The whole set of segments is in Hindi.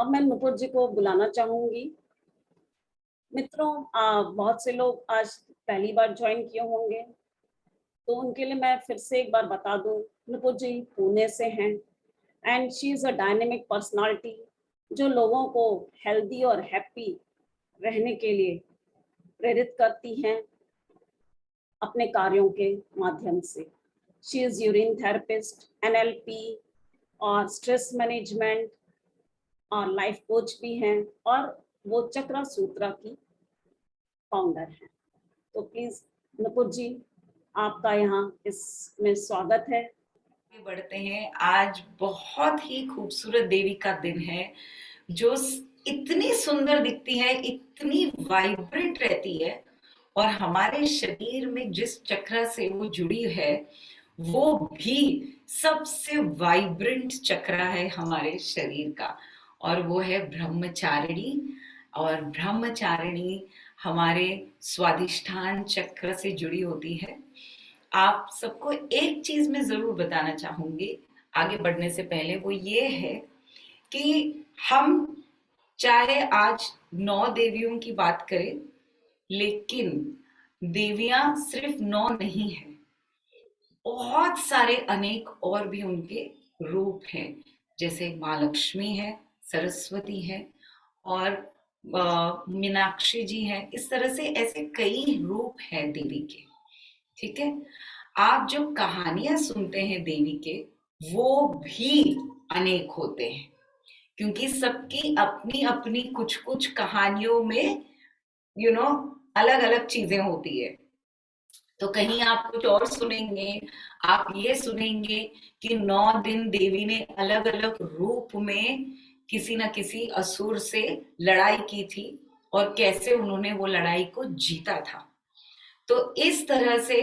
अब मैं नुपुर जी को बुलाना चाहूंगी। मित्रों, बहुत से लोग आज पहली बार ज्वाइन किए होंगे, तो उनके लिए मैं फिर से एक बार बता दूं। नुपुर जी पुणे से हैं and she is a dynamic personality जो लोगों को हेल्दी और हैप्पी रहने के लिए प्रेरित करती हैं अपने कार्यों के माध्यम से। She is urine therapist, NLP और स्ट्रेस मैनेजमेंट और लाइफ कोच भी हैं, और वो चक्रा सूत्रा की फाउंडर हैं। तो प्लीज नुपुर जी, आपका यहाँ इसमें स्वागत है। आगे बढ़ते हैं। आज बहुत ही खूबसूरत देवी का दिन है जो इतनी सुंदर दिखती है, इतनी वाइब्रेंट रहती है, और हमारे शरीर में जिस चक्र से वो जुड़ी है वो भी सबसे वाइब्रेंट चक्र है हमारे शरीर का, और वो है ब्रह्मचारिणी। और ब्रह्मचारिणी हमारे स्वादिष्ठान चक्र से जुड़ी होती है। आप सबको एक चीज मैं जरूर बताना चाहूंगी आगे बढ़ने से पहले, वो ये है कि हम चाहे आज 9 देवियों की बात करें, लेकिन देवियां सिर्फ 9 नहीं है, बहुत सारे अनेक और भी उनके रूप हैं। जैसे माँ लक्ष्मी है, सरस्वती है, और मीनाक्षी जी हैं। इस तरह से ऐसे कई रूप हैं देवी के। ठीक है। आप जो कहानियां सुनते हैं देवी के, वो भी अनेक होते हैं, क्योंकि सबकी अपनी अपनी कुछ कुछ कहानियों में अलग अलग चीजें होती है। तो कहीं आप कुछ और सुनेंगे, आप ये सुनेंगे कि 9 दिन देवी ने अलग अलग रूप में किसी न किसी असुर से लड़ाई की थी, और कैसे उन्होंने वो लड़ाई को जीता था। तो इस तरह से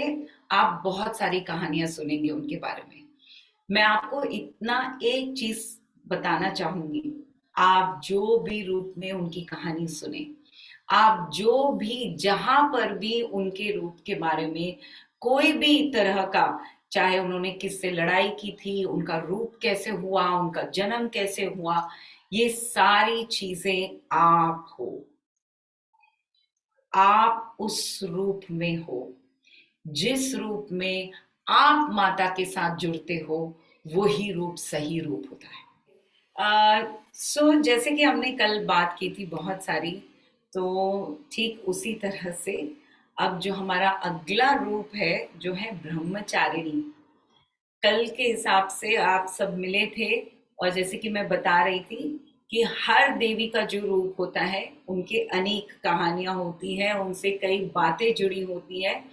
आप बहुत सारी कहानियां सुनेंगे उनके बारे में। मैं आपको इतना एक चीज बताना चाहूंगी, आप जो भी रूप में उनकी कहानी सुने, आप जो भी जहां पर भी उनके रूप के बारे में कोई भी तरह का, चाहे उन्होंने किससे लड़ाई की थी, उनका रूप कैसे हुआ, उनका जन्म कैसे हुआ, ये सारी चीजें आप हो, आप उस रूप में हो। जिस रूप में आप माता के साथ जुड़ते हो, वही रूप सही रूप होता है। जैसे कि हमने कल बात की थी बहुत सारी, तो ठीक उसी तरह से अब जो हमारा अगला रूप है, जो है ब्रह्मचारिणी। कल के हिसाब से आप सब मिले थे, और जैसे कि मैं बता रही थी कि हर देवी का जो रूप होता है, उनके अनेक कहानियां होती हैं, उनसे कई बातें जुड़ी होती है।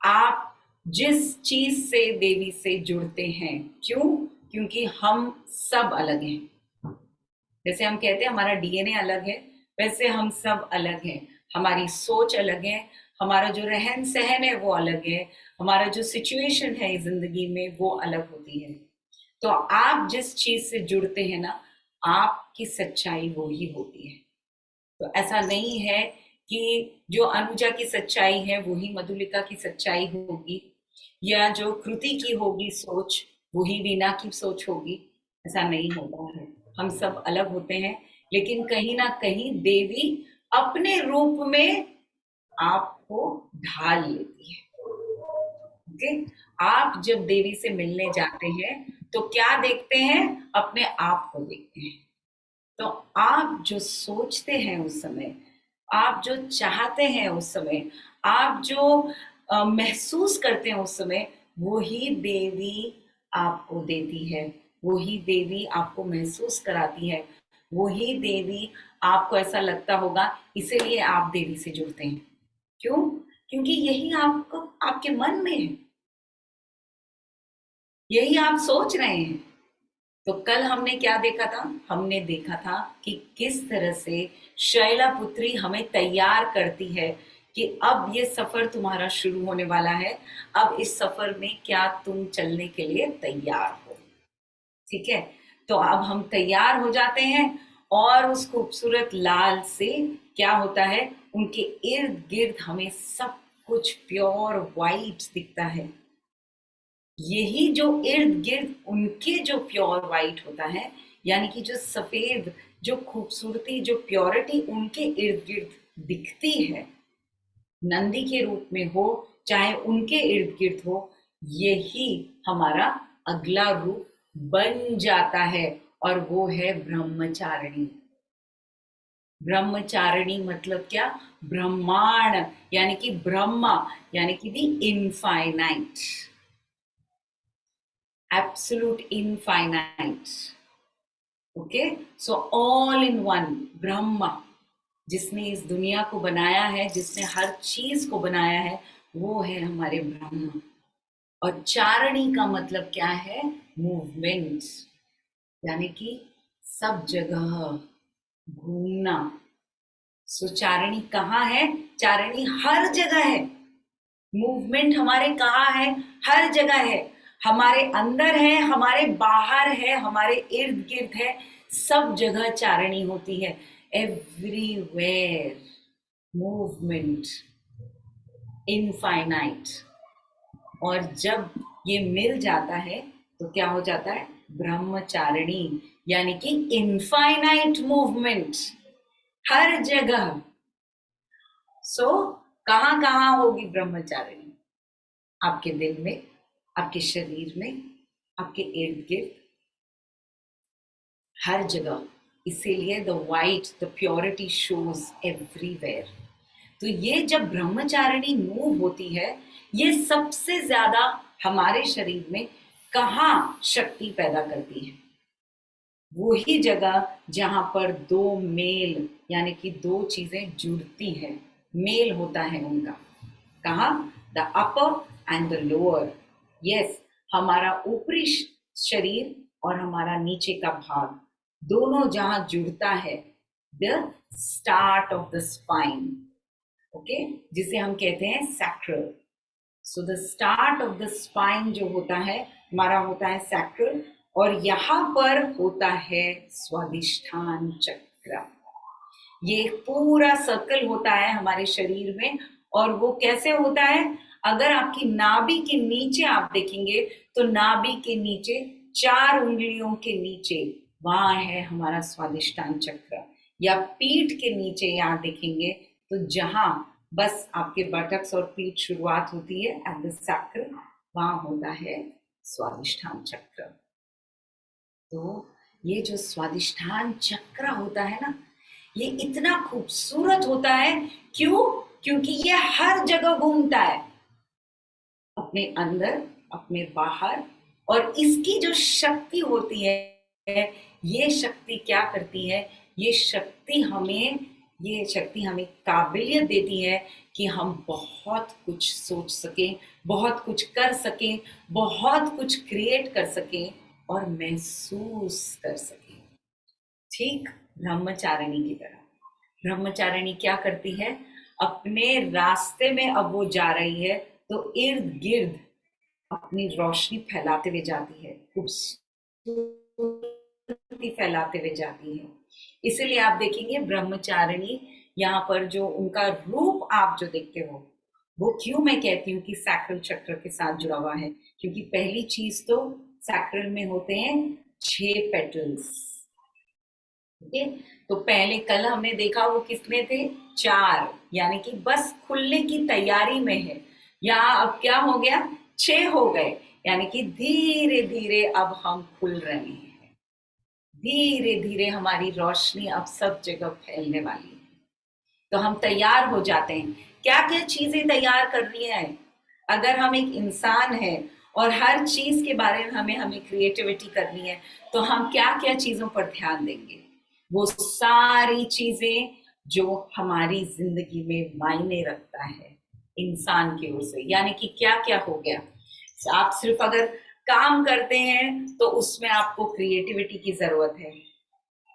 आप जिस चीज से देवी से जुड़ते हैं, क्यों? क्योंकि हम सब अलग हैं। जैसे हम कहते हैं हमारा डीएनए अलग है, वैसे हम सब अलग हैं। हमारी सोच अलग है, हमारा जो रहन सहन है वो अलग है, हमारा जो सिचुएशन है जिंदगी में वो अलग होती है। तो आप जिस चीज से जुड़ते हैं ना, आपकी सच्चाई वो ही होती है। तो ऐसा नहीं है कि जो अनुजा की सच्चाई है वही मधुलिका की सच्चाई होगी, या जो कृति की होगी सोच वही वीना की सोच होगी। ऐसा नहीं होता है। हम सब अलग होते हैं, लेकिन कहीं ना कहीं देवी अपने रूप में आपको ढाल लेती है। ओके। आप जब देवी से मिलने जाते हैं तो क्या देखते हैं? अपने आप को देखते हैं। तो आप जो सोचते हैं उस समय, आप जो चाहते हैं उस समय, आप जो महसूस करते हैं उस समय, वो ही देवी आपको देती है, वो ही देवी आपको महसूस कराती है, वो ही देवी आपको ऐसा लगता होगा, इसीलिए आप देवी से जुड़ते हैं। क्यों? क्योंकि यही आपको आपके मन में है, यही आप सोच रहे हैं। तो कल हमने क्या देखा था? हमने देखा था कि किस तरह से शैलापुत्री हमें तैयार करती है कि अब ये सफर तुम्हारा शुरू होने वाला है, अब इस सफर में क्या तुम चलने के लिए तैयार हो? ठीक है। तो अब हम तैयार हो जाते हैं, और उस खूबसूरत लाल से क्या होता है, उनके इर्द गिर्द हमें सब कुछ प्योर वाइट दिखता है। यही जो इर्द गिर्द उनके जो प्योर वाइट होता है, यानी कि जो सफेद, जो खूबसूरती, जो प्योरिटी उनके इर्द गिर्द दिखती है, नंदी के रूप में हो चाहे उनके इर्द गिर्द हो, यही हमारा अगला रूप बन जाता है, और वो है ब्रह्मचारिणी। ब्रह्मचारिणी मतलब क्या? ब्रह्मांड, यानी कि ब्रह्मा, यानी कि the infinite, absolute infinite. Okay, so all in one Brahma, जिसने इस दुनिया को बनाया है, जिसने हर चीज को बनाया है, वो है हमारे ब्रह्मा। और चारणी का मतलब क्या है? मूवमेंट, यानी कि सब जगह घूमना। सो चारणी कहाँ है? चारणी हर जगह है। मूवमेंट हमारे कहाँ है? हर जगह है। हमारे अंदर है, हमारे बाहर है, हमारे इर्द गिर्द है, सब जगह चारणी होती है। Everywhere movement, infinite. और जब ये मिल जाता है तो क्या हो जाता है? ब्रह्मचारिणी, यानी कि इनफाइनाइट मूवमेंट हर जगह। सो कहाँ कहाँ होगी ब्रह्मचारिणी? आपके दिल में, आपके शरीर में, आपके इर्द गिर्द, हर जगह। इसीलिए the white, the purity shows everywhere. तो ये जब ब्रह्मचारिणी मूव होती है, ये सबसे ज्यादा हमारे शरीर में कहाँ शक्ति पैदा करती है? वो ही जगह जहां पर दो मेल, यानी कि दो चीजें जुड़ती है, मेल होता है उनका। कहा? The upper and the lower. Yes, हमारा ऊपरी शरीर और हमारा नीचे का भाग, दोनों जहां जुड़ता है, the start of the spine, okay, जिसे हम कहते हैं sacral. So the start of the spine जो होता है हमारा, होता है सैक्रल, और यहाँ पर होता है स्वादिष्ठान चक्र। ये पूरा सर्कल होता है हमारे शरीर में। और वो कैसे होता है? अगर आपकी नाभि के नीचे आप देखेंगे तो नाभि के नीचे 4 उंगलियों के नीचे वहां है हमारा स्वादिष्ठान चक्र। या पीठ के नीचे यहाँ देखेंगे तो जहां बस आपके बटक्स और पीठ शुरुआत होती है एट द सैक्रल, वहां होता है स्वादिष्ठान चक्र। तो ये जो स्वादिष्ठान चक्र होता है ना, ये इतना खूबसूरत होता है। क्यों? क्योंकि ये हर जगह घूमता है, अपने अंदर, अपने बाहर। और इसकी जो शक्ति होती है, ये शक्ति क्या करती है? ये शक्ति हमें काबिलियत देती है कि हम बहुत कुछ सोच सकें, बहुत कुछ कर सकें, बहुत कुछ क्रिएट कर सकें और महसूस कर सकें। ठीक ब्रह्मचारिणी की तरह। ब्रह्मचारिणी क्या करती है? अपने रास्ते में अब वो जा रही है तो इर्द गिर्द अपनी रोशनी फैलाते हुए जाती है, खूबसूरती फैलाते हुए जाती है। इसीलिए आप देखेंगे ब्रह्मचारिणी, यहाँ पर जो उनका रूप आप जो देखते हो, वो क्यों मैं कहती हूँ कि सैक्रल चक्र के साथ जुड़ा हुआ है? क्योंकि पहली चीज तो सैक्रल में होते हैं 6 पेटल्स। ओके, तो पहले कल हमने देखा वो कितने थे? 4, यानी कि बस खुलने की तैयारी में है। यहाँ अब क्या हो गया? 6 हो गए, यानी कि धीरे धीरे अब हम खुल रहे हैं, धीरे धीरे हमारी रोशनी अब सब जगह फैलने वाली है। तो हम तैयार हो जाते हैं। क्या क्या चीजें तैयार करनी है? अगर हम एक इंसान है और हर चीज के बारे में हमें क्रिएटिविटी करनी है, तो हम क्या क्या चीजों पर ध्यान देंगे? वो सारी चीजें जो हमारी जिंदगी में मायने रखता है इंसान की ओर से। यानी कि क्या क्या हो गया? आप सिर्फ अगर काम करते हैं तो उसमें आपको क्रिएटिविटी की जरूरत है,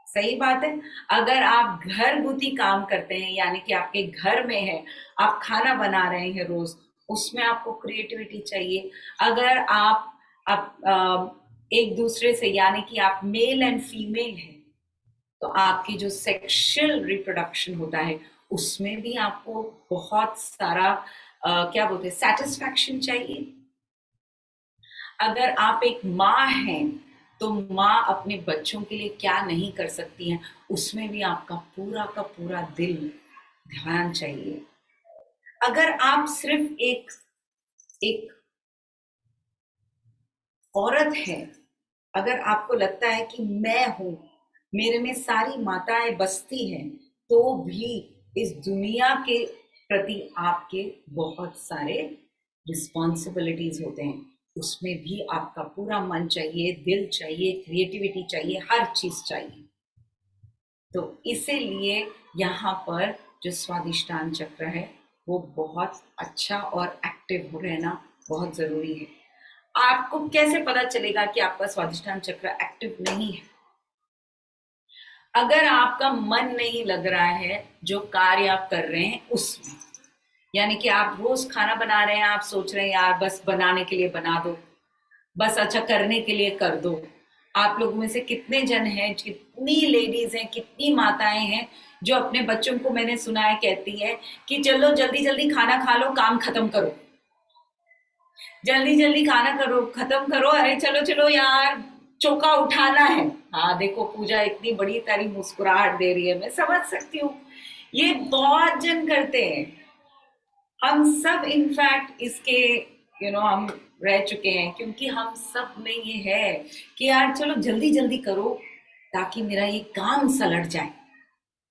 सही बात है। अगर आप घर गुती काम करते हैं, यानी कि आपके घर में है, आप खाना बना रहे हैं रोज, उसमें आपको क्रिएटिविटी चाहिए। अगर आप एक दूसरे से, यानी कि आप मेल एंड फीमेल हैं, तो आपकी जो सेक्सुअल रिप्रोडक्शन होता है उसमें भी आपको बहुत सारा क्या बोलते हैं, सेटिस्फैक्शन चाहिए। अगर आप एक माँ हैं तो माँ अपने बच्चों के लिए क्या नहीं कर सकती है, उसमें भी आपका पूरा का पूरा दिल, ध्यान चाहिए। अगर आप सिर्फ एक एक औरत है, अगर आपको लगता है कि मैं हूं, मेरे में सारी माताएं बसती हैं, तो भी इस दुनिया के प्रति आपके बहुत सारे रिस्पॉन्सिबिलिटीज होते हैं। उसमें भी आपका पूरा मन चाहिए, दिल चाहिए, क्रिएटिविटी चाहिए, हर चीज चाहिए। तो इसीलिए यहाँ पर जो स्वादिष्टान चक्र है वो बहुत अच्छा और एक्टिव रहना बहुत जरूरी है। आपको कैसे पता चलेगा कि आपका स्वादिष्टान चक्र एक्टिव नहीं है? अगर आपका मन नहीं लग रहा है जो कार्य आप कर रहे हैं उसमें, यानी कि आप रोज खाना बना रहे हैं, आप सोच रहे हैं यार बस बनाने के लिए बना दो, बस अच्छा करने के लिए कर दो। आप लोगों में से कितने जन हैं, कितनी लेडीज हैं, कितनी माताएं हैं जो अपने बच्चों को, मैंने सुना है, कहती है कि चलो जल्दी जल्दी खाना खा लो, काम खत्म करो, जल्दी जल्दी खाना करो, खत्म करो, अरे चलो चलो यार चौका उठाना है। हाँ देखो पूजा इतनी बड़ी तारी मुस्कुराहट दे रही है, मैं समझ सकती हूँ, ये बहुत जन करते हैं। हम सब इनफैक्ट इसके हम रह चुके हैं, क्योंकि हम सब में ये है कि यार चलो जल्दी जल्दी करो ताकि मेरा ये काम सलट जाए।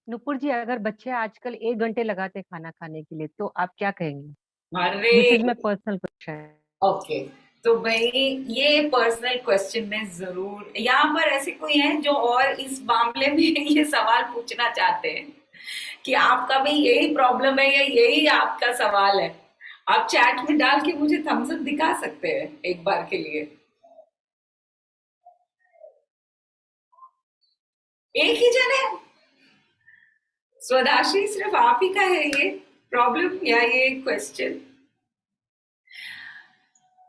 नुपुर जी, अगर बच्चे आजकल 1 घंटे लगाते हैं खाना खाने के लिए, तो आप क्या कहेंगे? अरे this is my personal question. Okay, तो भाई ये पर्सनल क्वेश्चन में जरूर यहाँ पर ऐसे कोई है जो और इस मामले में ये सवाल पूछना चाहते हैं कि आपका भी यही प्रॉब्लम है या यही आपका सवाल है? आप चैट में डाल के मुझे थम्स अप दिखा सकते हैं एक बार के लिए। एक ही जन है स्वदाशी, सिर्फ आप ही का है ये प्रॉब्लम या ये क्वेश्चन?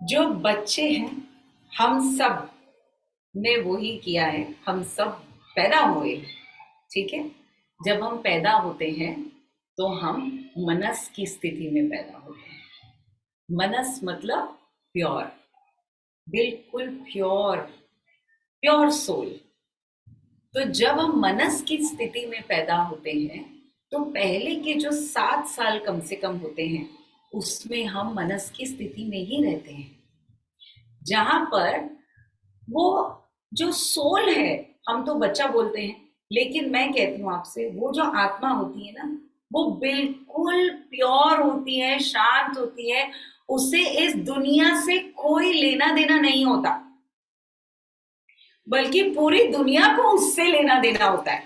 जो बच्चे हैं हम सब ने वही किया है, हम सब पैदा हुए, ठीक है? जब हम पैदा होते हैं तो हम मनस की स्थिति में पैदा होते हैं। मनस मतलब प्योर, बिल्कुल प्योर, प्योर सोल। तो जब हम मनस की स्थिति में पैदा होते हैं तो पहले के जो 7 साल कम से कम होते हैं उसमें हम मनस की स्थिति में ही रहते हैं, जहां पर वो जो सोल है, हम तो बच्चा बोलते हैं, लेकिन मैं कहती हूँ आपसे वो जो आत्मा होती है ना, वो बिल्कुल प्योर होती है, शांत होती है, उसे इस दुनिया से कोई लेना देना नहीं होता, बल्कि पूरी दुनिया को उससे लेना देना होता है।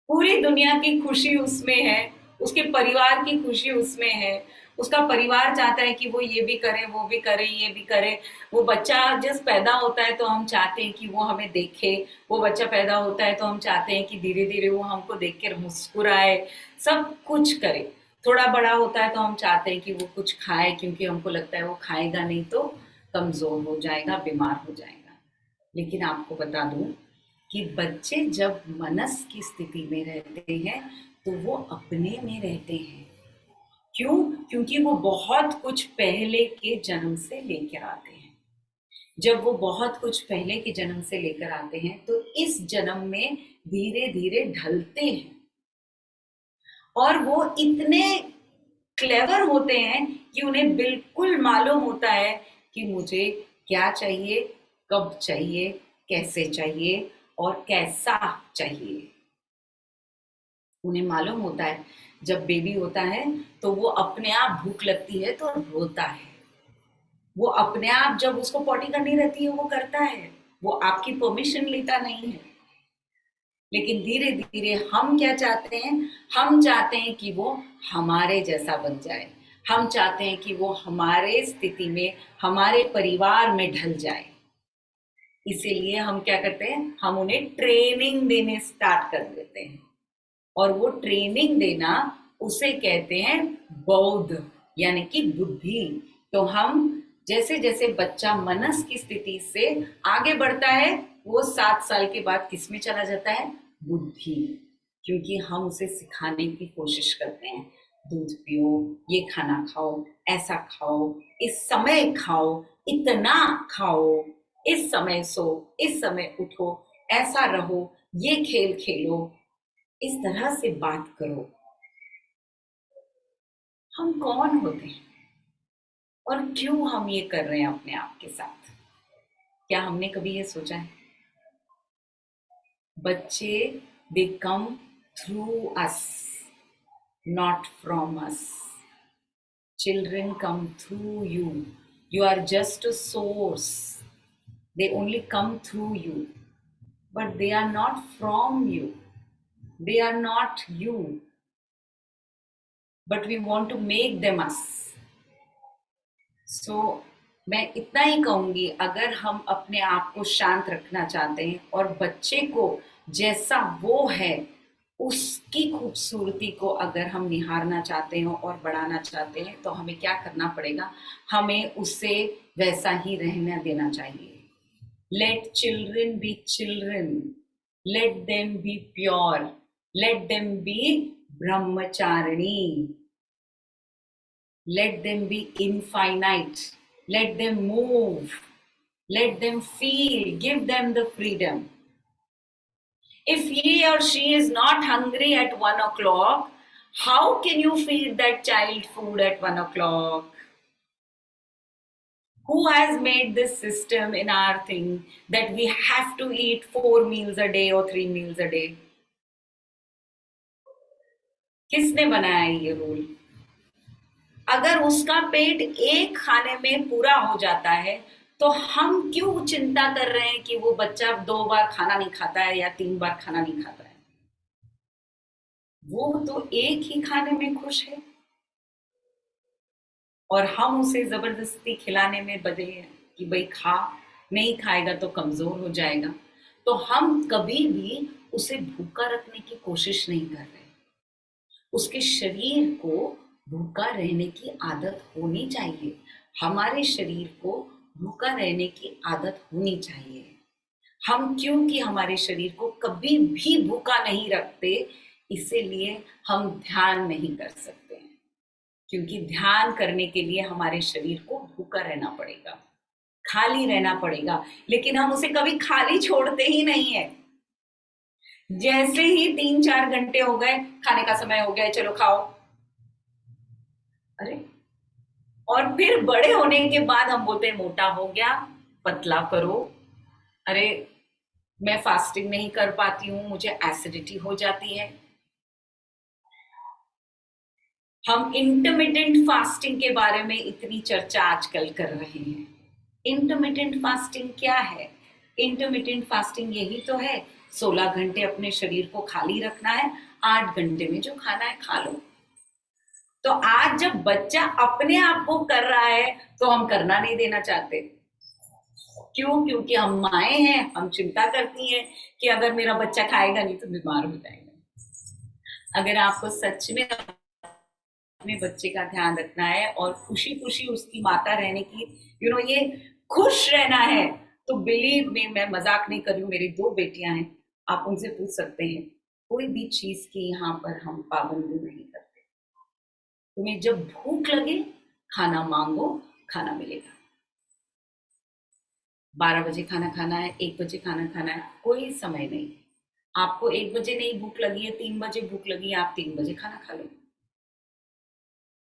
पूरी दुनिया की खुशी उसमें है, उसके परिवार की खुशी उसमें है, उसका परिवार चाहता है कि वो ये भी करे, वो भी करे, ये भी करे। वो बच्चा जब पैदा होता है तो हम चाहते हैं कि वो हमें देखे, वो बच्चा पैदा होता है तो हम चाहते हैं कि धीरे धीरे वो हमको देख कर मुस्कुराए, सब कुछ करे। थोड़ा बड़ा होता है तो हम चाहते हैं कि वो कुछ खाए, क्योंकि हमको लगता है वो खाएगा नहीं तो कमजोर हो जाएगा, बीमार हो जाएगा। लेकिन आपको बता दूं कि बच्चे जब मनस की स्थिति में रहते हैं तो वो अपने में रहते हैं। क्यों? क्योंकि वो बहुत कुछ पहले के जन्म से लेकर आते हैं। जब वो बहुत कुछ पहले के जन्म से लेकर आते हैं तो इस जन्म में धीरे धीरे ढलते हैं, और वो इतने क्लेवर होते हैं कि उन्हें बिल्कुल मालूम होता है कि मुझे क्या चाहिए, कब चाहिए, कैसे चाहिए और कैसा चाहिए। उन्हें मालूम होता है जब बेबी होता है तो वो अपने आप भूख लगती है तो रोता है, वो अपने आप जब उसको पॉटी करनी रहती है वो करता है, वो आपकी परमिशन लेता नहीं है। लेकिन धीरे धीरे हम क्या चाहते हैं, हम चाहते हैं कि वो हमारे जैसा बन जाए, हम चाहते हैं कि वो हमारे स्थिति में, हमारे परिवार में ढल जाए। इसीलिए हम क्या करते हैं, हम उन्हें ट्रेनिंग देने स्टार्ट कर देते हैं, और वो ट्रेनिंग देना उसे कहते हैं बौद्ध, यानी कि बुद्धि। तो हम जैसे जैसे बच्चा मनस की स्थिति से आगे बढ़ता है वो 7 साल के बाद किस में चला जाता है, बुद्धि। क्योंकि हम उसे सिखाने की कोशिश करते हैं, दूध पियो, ये खाना खाओ, ऐसा खाओ, इस समय खाओ, इतना खाओ, इस समय सो, इस समय उठो, ऐसा रहो, ये खेल खेलो, इस तरह से बात करो। हम कौन होते हैं और क्यों हम ये कर रहे हैं अपने आप के साथ? क्या हमने कभी ये सोचा है? बच्चे they come through us, not from us. Children come through you. You are just a source. They only come through you, but they are not from you. They are not you, but we want to make them us. So मैं इतना ही कहूंगी, अगर हम अपने आप को शांत रखना चाहते हैं और बच्चे को जैसा वो है उसकी खूबसूरती को अगर हम निहारना चाहते हैं और बढ़ाना चाहते हैं, तो हमें क्या करना पड़ेगा? हमें उसे वैसा ही रहने देना चाहिए. Let children be children. Let them be pure. Let them be brahmacharani. Let them be infinite. Let them move. Let them feel. Give them the freedom. If he or she is not hungry at 1 o'clock, how can you feed that child food at 1 o'clock? Who has made this system in our thing that we have to eat 4 meals a day or 3 meals a day? किसने बनाया ये रूल? अगर उसका पेट एक खाने में पूरा हो जाता है, तो हम क्यों चिंता कर रहे हैं कि वो बच्चा 2 बार खाना नहीं खाता है या 3 बार खाना नहीं खाता है? वो तो एक ही खाने में खुश है और हम उसे जबरदस्ती खिलाने में बदे हैं कि भाई खा, नहीं खाएगा तो कमजोर हो जाएगा. तो हम कभी भी उसे भूखा रखने की कोशिश नहीं कर रहे. उसके शरीर को भूखा रहने की आदत होनी चाहिए. हमारे शरीर को भूखा रहने की आदत होनी चाहिए. हम क्योंकि हमारे शरीर को कभी भी भूखा नहीं रखते, इसीलिए हम ध्यान नहीं कर सकते हैं. क्योंकि ध्यान करने के लिए हमारे शरीर को भूखा रहना पड़ेगा, खाली रहना पड़ेगा. लेकिन हम उसे कभी खाली छोड़ते ही नहीं है. जैसे ही 3-4 घंटे हो गए, खाने का समय हो गया, चलो खाओ. अरे, और फिर बड़े होने के बाद हम बोलते हैं मोटा हो गया, पतला करो. अरे, मैं फास्टिंग नहीं कर पाती हूँ, मुझे एसिडिटी हो जाती है. हम इंटरमिटेंट फास्टिंग के बारे में इतनी चर्चा आजकल कर रहे हैं. इंटरमिटेंट फास्टिंग क्या है? इंटरमिटेंट फास्टिंग यही तो है, 16 घंटे अपने शरीर को खाली रखना है, 8 घंटे में जो खाना है खा लो. तो आज जब बच्चा अपने आप को कर रहा है, तो हम करना नहीं देना चाहते. क्यों? क्योंकि हम माएं हैं, हम चिंता करती हैं कि अगर मेरा बच्चा खाएगा नहीं तो बीमार हो जाएगा. अगर आपको सच में अपने बच्चे का ध्यान रखना है और खुशी खुशी उसकी माता रहने की, ये खुश रहना है, तो बिलीव में, मैं मजाक नहीं कर रही हूँ. मेरी 2 बेटियां हैं, आप उनसे पूछ सकते हैं. कोई भी चीज की यहाँ पर हम पाबंदी नहीं करते. तुम्हें जब भूख लगे खाना मांगो, खाना मिलेगा. 12 बजे खाना खाना है, 1 बजे खाना खाना है, कोई समय नहीं. आपको 1 बजे नहीं भूख लगी है, 3 बजे भूख लगी है, आप 3 बजे खाना खा लो.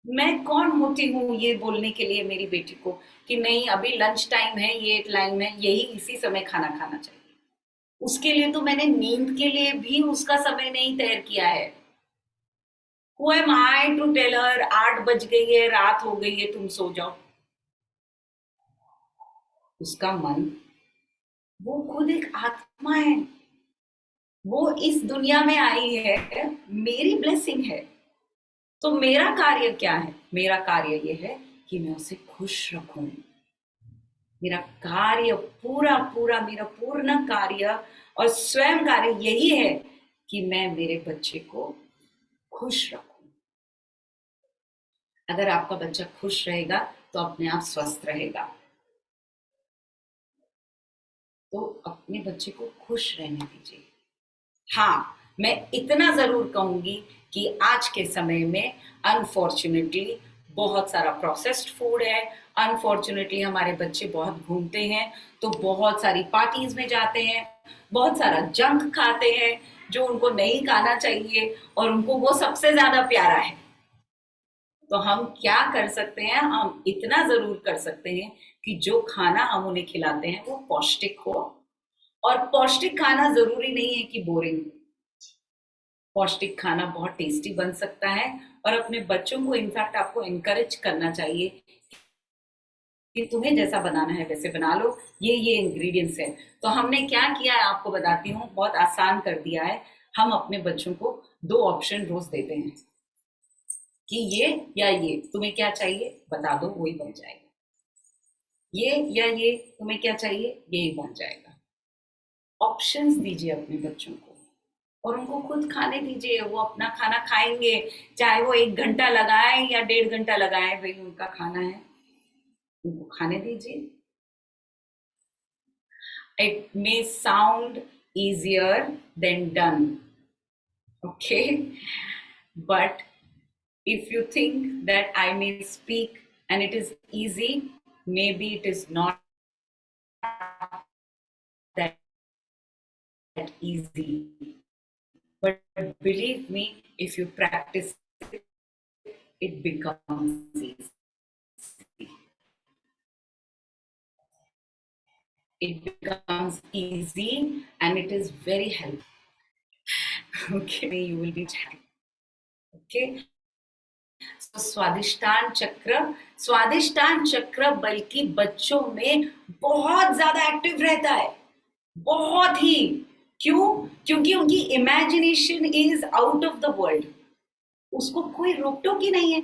मैं कौन होती हूँ ये बोलने के लिए मेरी बेटी को कि नहीं अभी लंच टाइम है, ये टाइम है, यही इसी समय खाना खाना चाहिए. उसके लिए तो मैंने नींद के लिए भी उसका समय नहीं तय किया है. Who am I to tell her 8 बज गई है, रात हो गई है, तुम सो जाओ. उसका मन, वो खुद एक आत्मा है, वो इस दुनिया में आई है, मेरी ब्लेसिंग है. तो मेरा कार्य क्या है? मेरा कार्य ये है कि मैं उसे खुश रखूं. मेरा कार्य पूरा पूरा, मेरा पूर्ण कार्य और स्वयं कार्य यही है कि मैं मेरे बच्चे को खुश रखूं. अगर आपका बच्चा खुश रहेगा तो अपने आप स्वस्थ रहेगा. तो अपने बच्चे को खुश रहने दीजिए. हाँ, मैं इतना जरूर कहूंगी कि आज के समय में अनफॉर्चुनेटली बहुत सारा प्रोसेस्ड फूड है, अनफॉर्चुनेटली हमारे बच्चे बहुत घूमते हैं, तो बहुत सारी पार्टीज में जाते हैं, बहुत सारा जंक खाते हैं जो उनको नहीं खाना चाहिए और उनको वो सबसे ज्यादा प्यारा है। तो हम क्या कर सकते हैं, हम इतना जरूर कर सकते हैं कि जो खाना हम उन्हें खिलाते हैं वो पौष्टिक हो। और पौष्टिक खाना जरूरी नहीं है कि बोरिंग। पौष्टिक खाना बहुत टेस्टी बन सकता है और अपने बच्चों को इनफैक्ट आपको इनकरेज करना चाहिए कि तुम्हें जैसा बनाना है वैसे बना लो, ये इंग्रेडिएंट्स है। तो हमने क्या किया है आपको बताती हूँ, बहुत आसान कर दिया है। हम अपने बच्चों को 2 ऑप्शन रोज देते हैं कि ये या ये, तुम्हें क्या चाहिए बता दो, वही बन जाएगा। ये या ये, तुम्हें क्या चाहिए, यही बन जाएगा। ऑप्शंस दीजिए अपने बच्चों को और उनको खुद खाने दीजिए। वो अपना खाना खाएंगे, चाहे वो 1 घंटा लगाए या 1.5 घंटा लगाए, भाई उनका खाना है, उनको खाने दीजिए। It may sound easier than done, okay? But if you think that I may speak and it is easy, maybe it is not that easy. But believe me, if you practice it, it becomes easy. It becomes easy and it is very helpful. Okay, you will be happy. Okay. So, Swadhisthana चक्र बल्कि बच्चों में बहुत ज्यादा एक्टिव रहता है, बहुत ही। क्यों? क्योंकि उनकी imagination is out of the world, उसको कोई रोक टोक ही नहीं है।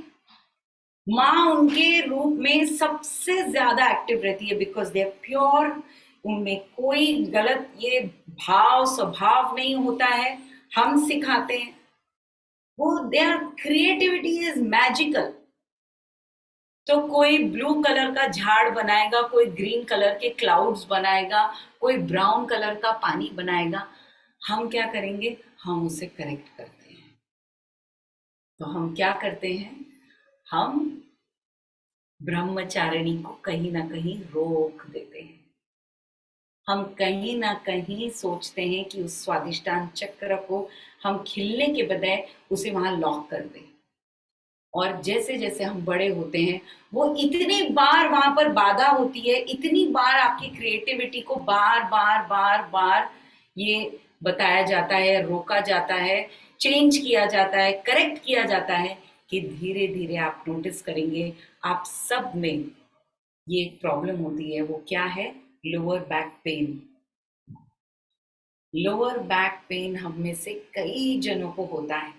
माँ उनके रूप में सबसे ज्यादा एक्टिव रहती है बिकॉज दे आर प्योर। उनमें कोई गलत ये भाव स्वभाव नहीं होता है। हम सिखाते हैं, वो देयर क्रिएटिविटी इज मैजिकल। तो कोई ब्लू कलर का झाड़ बनाएगा, कोई ग्रीन कलर के क्लाउड्स बनाएगा, कोई ब्राउन कलर का पानी बनाएगा। हम क्या करेंगे, हम उसे करेक्ट करते हैं। तो हम क्या करते हैं, हम ब्रह्मचारिणी को कहीं ना कहीं रोक देते हैं। हम कहीं ना कहीं सोचते हैं कि उस स्वादिष्टान चक्र को हम खिलने के बजाय उसे वहां लॉक कर दें। और जैसे जैसे हम बड़े होते हैं, वो इतनी बार वहां पर बाधा होती है, इतनी बार आपकी क्रिएटिविटी को बार बार बार बार ये बताया जाता है, रोका जाता है, चेंज किया जाता है, करेक्ट किया जाता है, कि धीरे धीरे आप नोटिस करेंगे आप सब में ये प्रॉब्लम होती है। वो क्या है, lower back pain. Lower back pain हम में से कई जनों को होता है।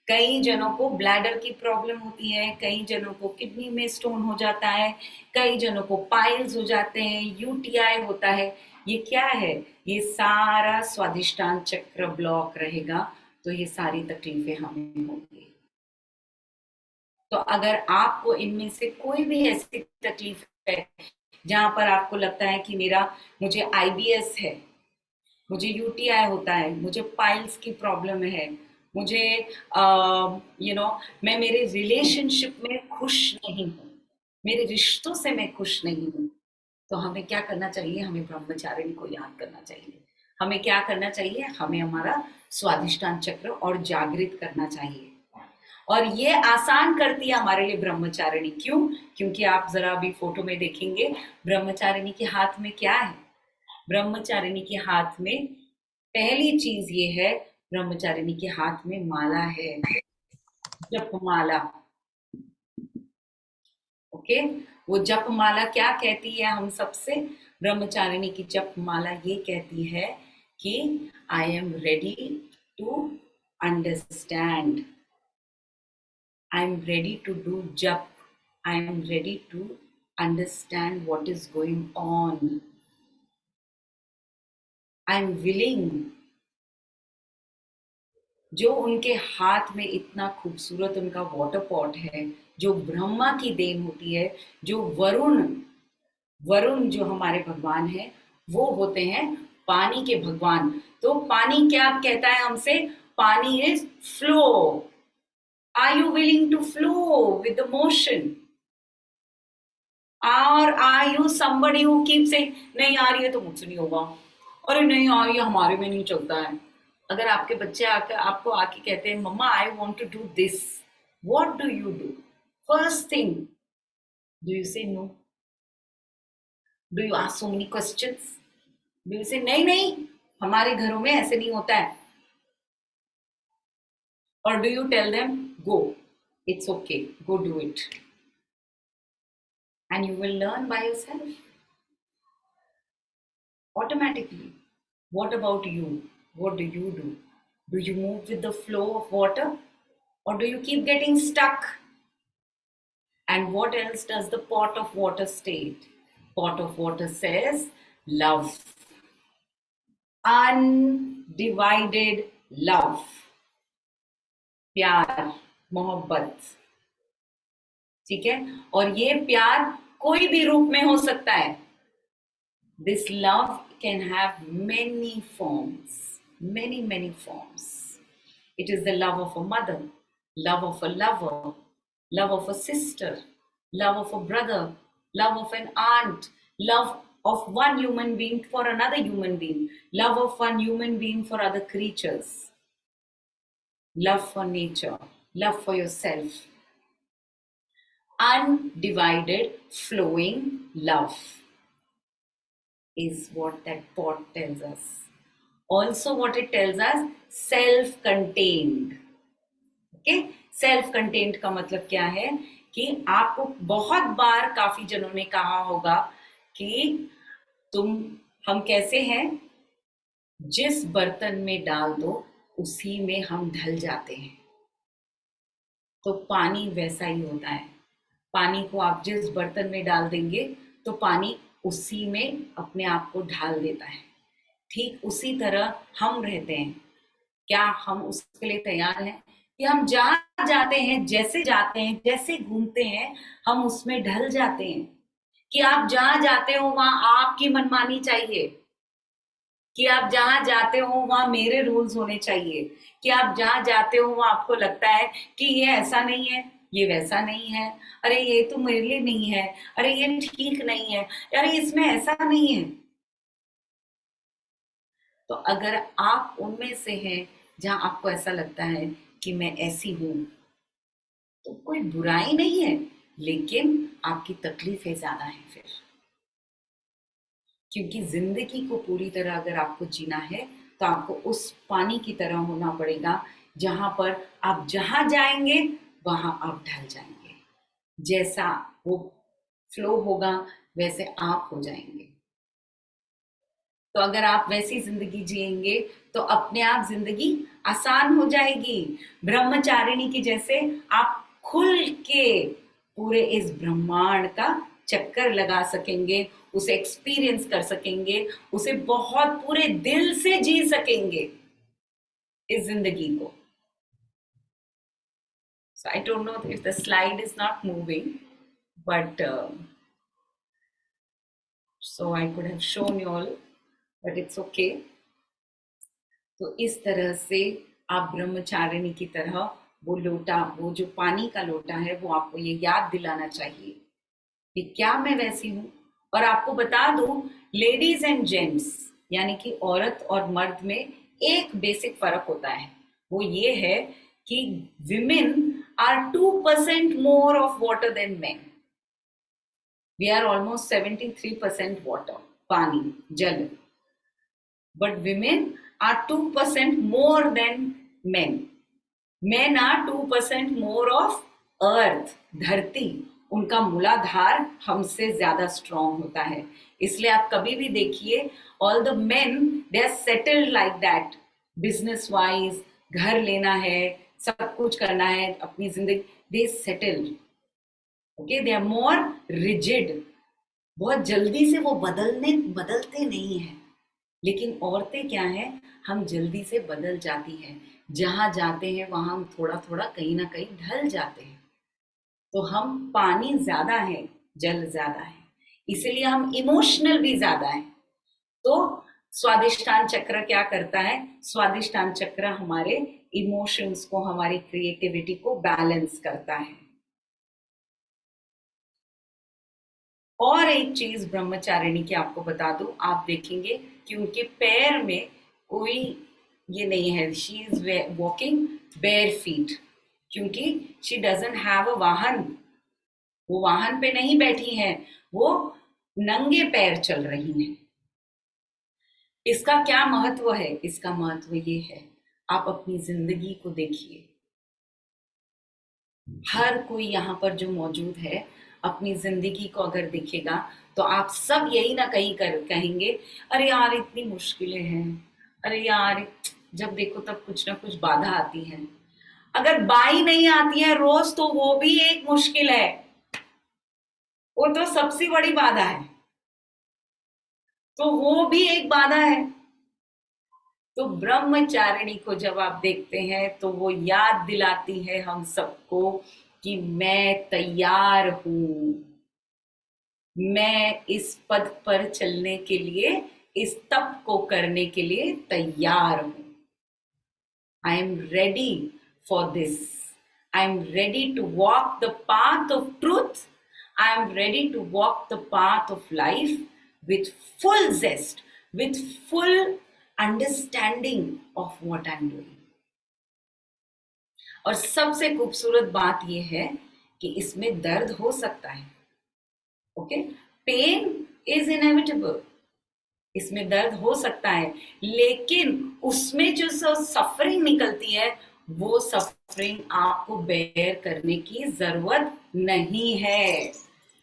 कई जनों को ब्लैडर की प्रॉब्लम होती है, कई जनों को किडनी में स्टोन हो जाता है, कई जनों को पाइल्स हो जाते हैं, यूटीआई होता है। ये क्या है, ये सारा स्वादिष्टान चक्र ब्लॉक रहेगा तो ये सारी तकलीफें हमें होंगी। तो अगर आपको इनमें से कोई भी ऐसी तकलीफ है जहां पर आपको लगता है कि मुझे आईबीएस है, मुझे यूटीआई होता है, मुझे पाइल्स की प्रॉब्लम है, मुझे मैं मेरे रिलेशनशिप में खुश नहीं हूँ, मेरे रिश्तों से मैं खुश नहीं हूँ, तो हमें क्या करना चाहिए, हमें ब्रह्मचारिणी को याद करना चाहिए। हमें क्या करना चाहिए, हमें हमारा स्वादिष्टान चक्र और जागृत करना चाहिए। और ये आसान करती है हमारे लिए ब्रह्मचारिणी। क्यों? क्योंकि आप जरा अभी फोटो में देखेंगे, ब्रह्मचारिणी के हाथ में क्या है। ब्रह्मचारिणी के हाथ में पहली चीज ये है, ब्रह्मचारिणी के हाथ में माला है, जपमाला। ओके, वो जपमाला क्या कहती है हम सबसे, ब्रह्मचारिणी की जपमाला ये कहती है कि I am ready to understand, I am ready to do jap. I am ready to understand what is going on. I am willing. जो उनके हाथ में इतना खूबसूरत उनका वाटर पॉट है, जो ब्रह्मा की देन होती है, जो वरुण जो हमारे भगवान है, वो होते हैं पानी के भगवान। तो पानी क्या कहता है हमसे, पानी is flow. Are you willing to flow with the motion? और are you somebody who keeps saying नहीं आ रही है तो मुझसे नहीं होगा, अरे नहीं आ रही है हमारे में नहीं चलता है। अगर आपके बच्चे आकर आपको आके कहते हैं mamma I want to do this, what do you do? First thing, do you say no? Do you ask so many questions? Do you say नहीं नहीं हमारे घरों में ऐसे नहीं होता है? और do you tell them go, it's okay, go do it and you will learn by yourself automatically. What about you? What do you do? Do you move with the flow of water or do you keep getting stuck? And what else does the pot of water state? Pot of water says love, undivided love, प्यार, मोहब्बत, ठीक है? और ये प्यार कोई भी रूप में हो सकता है। This love can have many forms, many forms. It is the love of a mother, love of a lover, love of a sister, love of a brother, love of an aunt, love of one human being for another human being, love of one human being for other creatures, love for nature, love for yourself. Undivided, flowing love is what that pot tells us. Also, what it tells us, self-contained. Okay? Self-contained का मतलब क्या है कि आपको बहुत बार काफी जनों ने कहा होगा कि हम कैसे हैं, जिस बर्तन में डाल दो उसी में हम ढल जाते हैं। तो पानी वैसा ही होता है, पानी को आप जिस बर्तन में डाल देंगे तो पानी उसी में अपने आप को ढाल देता है। ठीक उसी तरह हम रहते हैं। क्या हम उसके लिए तैयार हैं कि हम जहां जाते हैं, जैसे जाते हैं, जैसे घूमते हैं, हम उसमें ढल जाते हैं? कि आप जहां जाते हो वहां आपकी मनमानी चाहिए, कि आप जहां जाते हो वहां मेरे रूल्स होने चाहिए, कि आप जहां जाते हो वहां आपको लगता है कि ये ऐसा नहीं है, ये वैसा नहीं है, अरे ये तो मेरे लिए नहीं है, अरे ये ठीक नहीं है, अरे इसमें ऐसा नहीं है। तो अगर आप उनमें से हैं जहां आपको ऐसा लगता है कि मैं ऐसी हूं, तो कोई बुराई नहीं है, लेकिन आपकी तकलीफें ज्यादा है फिर। क्योंकि जिंदगी को पूरी तरह अगर आपको जीना है तो आपको उस पानी की तरह होना पड़ेगा जहां पर आप जहां जाएंगे वहां आप ढल जाएंगे। जैसा वो फ्लो होगा वैसे आप हो जाएंगे। तो अगर आप वैसी जिंदगी जिएंगे तो अपने आप जिंदगी आसान हो जाएगी। ब्रह्मचारिणी की जैसे आप खुल के पूरे इस ब्रह्मांड का चक्कर लगा सकेंगे, उसे एक्सपीरियंस कर सकेंगे, उसे बहुत पूरे दिल से जी सकेंगे इस जिंदगी को। So I don't know if the slide is not moving, but so I could have shown you all, but it's okay. तो इस तरह से आप ब्रह्मचारिणी की तरह वो लोटा, वो जो पानी का लोटा है, वो आपको ये याद दिलाना चाहिए कि क्या मैं वैसी हूं। और आपको बता दूं, लेडीज एंड जेंट्स यानी कि औरत और मर्द में एक बेसिक फर्क होता है, वो ये है कि women are 2% more of water than men. We are almost 73% water, पानी, जल, but women are 2% more than men. Men are 2% more of earth, धरती। उनका मूलाधार हमसे ज्यादा स्ट्रॉन्ग होता है। इसलिए आप कभी भी देखिए, all the men they are settled like that, business wise, घर लेना है, सब कुछ करना है अपनी जिंदगी, they settled, okay, they are more rigid, बहुत जल्दी से वो बदलते नहीं है। लेकिन औरतें क्या है, हम जल्दी से बदल जाती हैं, जहां जाते हैं वहां हम थोड़ा थोड़ा कहीं ना कहीं ढल जाते हैं। तो हम पानी ज्यादा है, जल ज्यादा है, इसलिए हम इमोशनल भी ज्यादा है। तो स्वादिष्टान चक्र क्या करता है? स्वादिष्टान चक्र हमारे इमोशंस को, हमारी क्रिएटिविटी को बैलेंस करता है। और एक चीज ब्रह्मचारिणी की आपको बता दूं, आप देखेंगे कि उनके पैर में कोई ये नहीं है, she is walking bare feet, क्योंकि शी डजंट हैव अ वाहन, वो वाहन पे नहीं बैठी हैं, वो नंगे पैर चल रही हैं। इसका क्या महत्व है? इसका महत्व ये है, आप अपनी जिंदगी को देखिए, हर कोई यहाँ पर जो मौजूद है अपनी जिंदगी को अगर देखेगा तो आप सब यही ना कहेंगे, अरे यार इतनी मुश्किलें हैं, अरे यार जब देखो तब कुछ ना कुछ बाधा आती है। अगर बाई नहीं आती है रोज तो वो भी एक मुश्किल है, वो तो सबसे बड़ी बाधा है, तो वो भी एक बाधा है। तो ब्रह्मचारिणी को जब आप देखते हैं तो वो याद दिलाती है हम सबको कि मैं तैयार हूं, मैं इस पद पर चलने के लिए, इस तप को करने के लिए तैयार हूं। I am ready for this, I am ready to walk the path of truth, I am ready to walk the path of life with full zest, with full understanding of what I'm doing. और सबसे खूबसूरत बात यह है कि इसमें दर्द हो सकता है, ओके, पेन इज इनएविटेबल, इसमें दर्द हो सकता है, लेकिन उसमें जो सफरिंग निकलती है वो सफरिंग आपको बेयर करने की जरूरत नहीं है,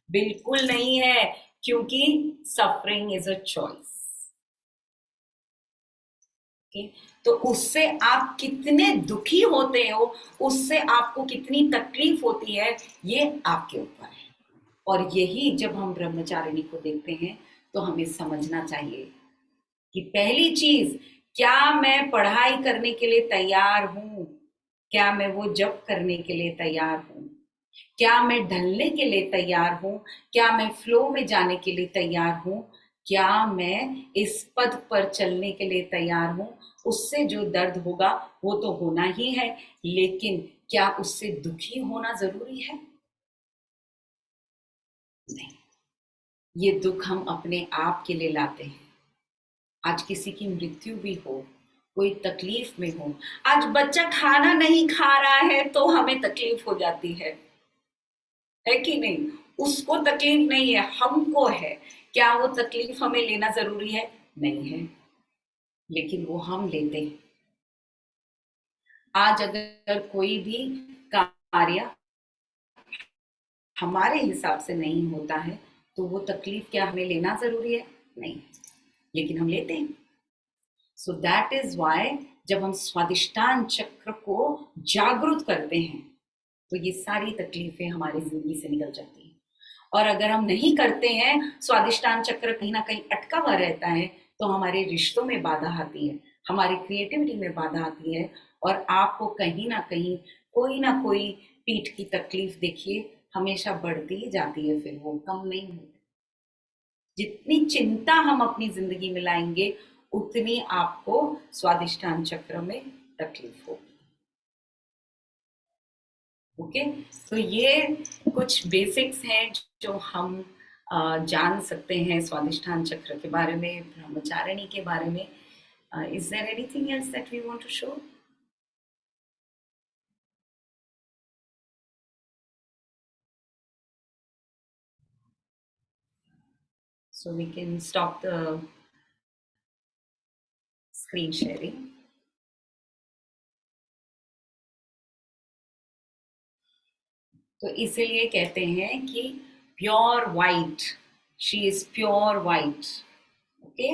बिल्कुल नहीं है, क्योंकि सफरिंग इज अ चॉइस। तो उससे आप कितने दुखी होते हो, उससे आपको कितनी तकलीफ होती है, ये आपके ऊपर है। और यही जब हम ब्रह्मचारिणी को देखते हैं तो हमें समझना चाहिए कि पहली चीज, क्या मैं पढ़ाई करने के लिए तैयार हूं, क्या मैं वो जप करने के लिए तैयार हूं, क्या मैं ढलने के लिए तैयार हूं, क्या मैं फ्लो में जाने के लिए तैयार हूं, क्या मैं इस पद पर चलने के लिए तैयार हूं। उससे जो दर्द होगा वो तो होना ही है, लेकिन क्या उससे दुखी होना जरूरी है? नहीं, ये दुख हम अपने आप के लिए लाते हैं। आज किसी की मृत्यु भी हो, कोई तकलीफ में हो, आज बच्चा खाना नहीं खा रहा है तो हमें तकलीफ हो जाती है कि नहीं? उसको तकलीफ नहीं है, हमको है। क्या वो तकलीफ हमें लेना जरूरी है? नहीं है, लेकिन वो हम लेते हैं। आज अगर कोई भी कार्य हमारे हिसाब से नहीं होता है तो वो तकलीफ क्या हमें लेना जरूरी है? नहीं, लेकिन हम लेते हैं। सो दैट इज वाई जब हम स्वादिष्टान चक्र को जागृत करते हैं तो ये सारी तकलीफें हमारी जिंदगी से निकल जाती हैं। और अगर हम नहीं करते हैं, स्वादिष्टान चक्र कहीं ना कहीं अटका हुआ रहता है, तो हमारे रिश्तों में बाधा आती है, हमारी क्रिएटिविटी में बाधा आती है, और आपको कहीं ना कोई पीठ की तकलीफ देखिए हमेशा बढ़ती ही जाती है, फिर वो कम नहीं होती। जितनी चिंता हम अपनी जिंदगी में लाएंगे उतनी आपको स्वादिष्टान चक्र में तकलीफ होगी। ओके, तो ये कुछ बेसिक्स हैं जो हम जान सकते हैं स्वादिष्टान चक्र के बारे में, ब्रह्मचारिणी के बारे में। Is there anything else that we want to show? So we can stop the screen sharing. तो इसीलिए कहते हैं कि pure white, she is pure white, okay.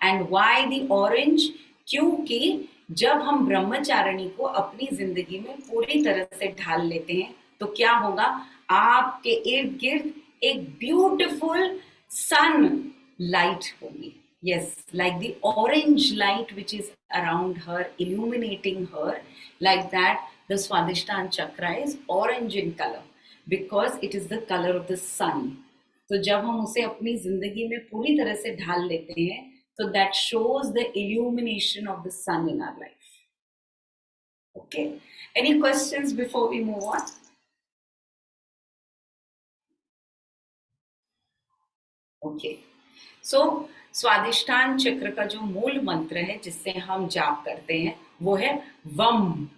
And why the orange? क्योंकि जब हम ब्रह्मचारिणी को अपनी जिंदगी में पूरी तरह से ढाल लेते हैं तो क्या होगा, आपके इर्द गिर्द एक ब्यूटिफुल सन लाइट होगी। Yes, like the orange light which is around her, illuminating her, like that the Swadhisthana chakra is orange in color because it is the color of the sun. तो जब हम उसे अपनी जिंदगी में पूरी तरह से ढाल लेते हैं तो that shows the illumination of the sun in our life. Okay, any questions before we move on? Okay, so Swadhisthana chakra का जो मूल मंत्र है जिससे हम जाप करते हैं वो है वम।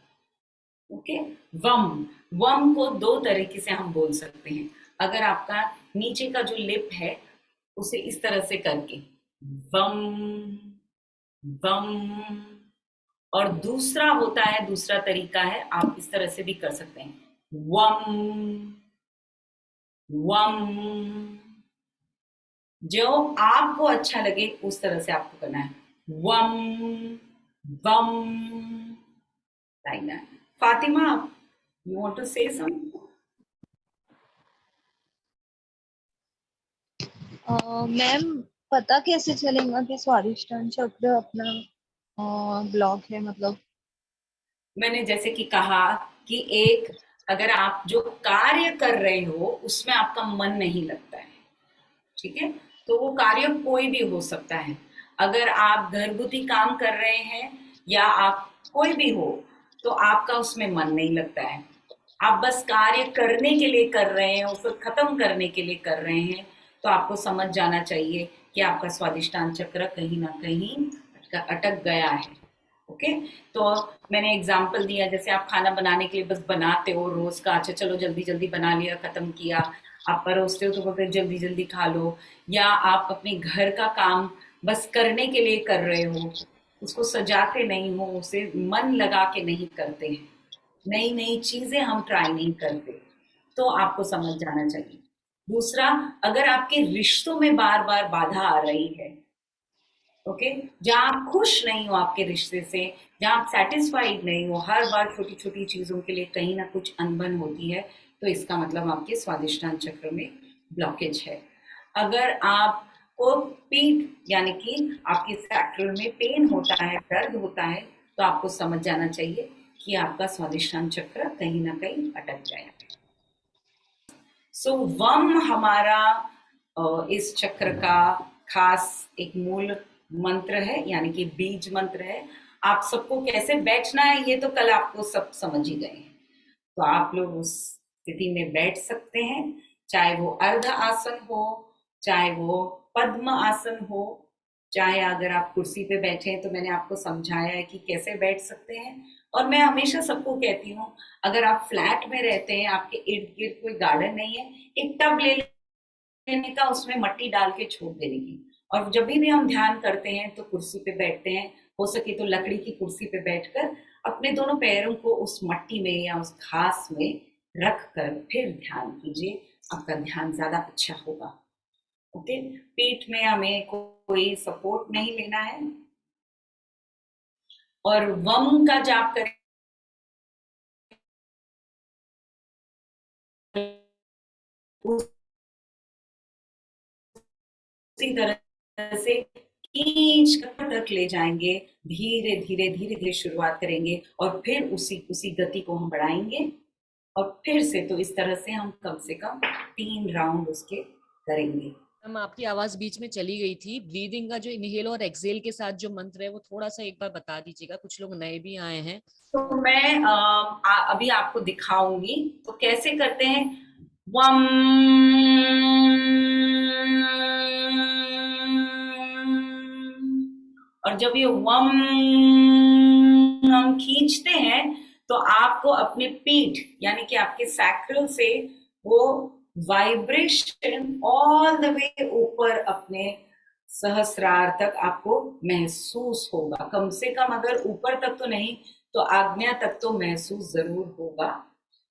ओके, वम। वम को दो तरीके से हम बोल सकते हैं। अगर आपका नीचे का जो लिप है उसे इस तरह से करके वम वम, और दूसरा होता है, दूसरा तरीका है, आप इस तरह से भी कर सकते हैं वम वम। जो आपको अच्छा लगे उस तरह से आपको करना है वम वम, like that. Fatima, you want to say something? Ma'am, पता कैसे चलेगा कि स्वादिष्टान चक्र अपना ब्लॉक है? मतलब मैंने जैसे कि कहा कि एक, अगर आप जो कार्य कर रहे हो उसमें आपका मन नहीं लगता है, ठीक है, तो वो कार्य कोई भी हो सकता है। अगर आप घरगुती काम कर रहे हैं या आप कोई भी हो तो आपका उसमें मन नहीं लगता है, आप बस कार्य करने के लिए कर रहे हैं, उसको खत्म करने के लिए कर रहे हैं, तो आपको समझ जाना चाहिए कि आपका स्वादिष्टान चक्र कहीं ना कहीं अटक गया है। ओके, तो मैंने एग्जाम्पल दिया, जैसे आप खाना बनाने के लिए बस बनाते हो रोज का, अच्छा चलो जल्दी जल्दी बना लिया, खत्म किया, आप परोसते हो तो फिर जल्दी जल्दी खा लो, या आप अपने घर का काम बस करने के लिए कर रहे हो, उसको सजाते नहीं हो, उसे मन लगा के नहीं करते हैं, नई नई चीजें हम ट्राई नहीं करते, तो आपको समझ जाना चाहिए। दूसरा, अगर आपके रिश्तों में बार बार बाधा आ रही है, ओके, जहां आप खुश नहीं हो आपके रिश्ते से, जहां आप सेटिस्फाइड नहीं हो, हर बार छोटी छोटी चीजों के लिए कहीं ना कुछ अनबन होती है, तो इसका मतलब आपके स्वादिष्टान चक्र में ब्लॉकेज है। अगर आपको पीठ यानी कि आपके सैक्रल में पेन होता है, दर्द होता है, तो आपको समझ जाना चाहिए कि आपका स्वादिष्टान चक्र कहीं ना कहीं अटक गया है। सो वम हमारा इस चक्र का खास एक मूल मंत्र है, यानी कि बीज मंत्र है। आप सबको कैसे बैठना है ये तो कल आपको सब समझ ही गए हैं, तो आप लोग उस स्थिति में बैठ सकते हैं, चाहे वो अर्ध आसन हो, चाहे वो पद्म आसन हो, चाहे अगर आप कुर्सी पे बैठे हैं तो मैंने आपको समझाया है कि कैसे बैठ सकते हैं। और मैं हमेशा सबको कहती हूँ, अगर आप फ्लैट में रहते हैं, आपके इर्द गिर्द कोई गार्डन नहीं है, एक टब ले लेने का, उसमें मट्टी डाल के छोड़ देने की, और जब भी हम ध्यान करते हैं तो कुर्सी पे बैठते हैं, हो सके तो लकड़ी की कुर्सी पे बैठकर अपने दोनों पैरों को उस मट्टी में या उस घास में रख कर फिर ध्यान कीजिए, आपका ध्यान ज्यादा अच्छा होगा। ओके, पीठ में हमें कोई सपोर्ट नहीं लेना है, और वम का जाप करें उसी तरह से खींच कर तक ले जाएंगे, धीरे धीरे धीरे धीरे शुरुआत करेंगे और फिर उसी उसी गति को हम बढ़ाएंगे, और फिर से तो इस तरह से हम कम से कम 3 राउंड उसके करेंगे। मैम, आपकी आवाज बीच में चली गई थी। ब्रीदिंग का जो इनहेल और एक्सहेल के साथ जो मंत्र है वो थोड़ा सा एक बार बता दीजिएगा, कुछ लोग नए भी आए हैं। तो मैं अभी आपको दिखाऊंगी तो कैसे करते हैं। वम, और जब ये वम हम खींचते हैं तो आपको अपने पीठ यानी कि आपके सैक्रल से वो वाइब्रेशन ऑल द वे ऊपर अपने सहस्रार तक आपको महसूस होगा, कम से कम अगर ऊपर तक तो नहीं तो आज्ञा तक तो महसूस जरूर होगा।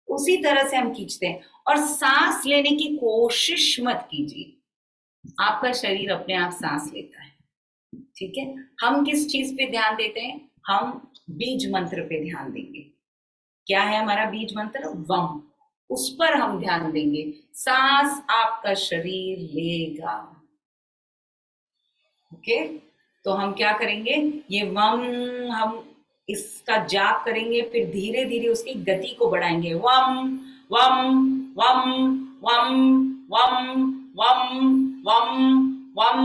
उसी तरह से हम खींचते हैं, और सांस लेने की कोशिश मत कीजिए, आपका शरीर अपने आप सांस लेता है, ठीक है। हम किस चीज पे ध्यान देते हैं, हम बीज मंत्र पे ध्यान देंगे। क्या है हमारा बीज मंत्र? वम, उस पर हम ध्यान देंगे, सांस आपका शरीर लेगा। ओके, तो हम क्या करेंगे, ये वम हम इसका जाप करेंगे, फिर धीरे धीरे उसकी गति को बढ़ाएंगे, वम वम वम वम वम वम वम वम,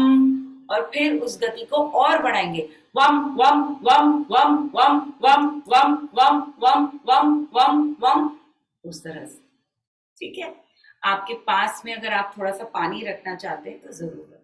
और फिर उस गति को और बढ़ाएंगे, वम वम वम वम वम वम वम वम वम वम वम वम, उस तरह से, ठीक है। आपके पास में अगर आप थोड़ा सा पानी रखना चाहते हैं तो जरूर रखें।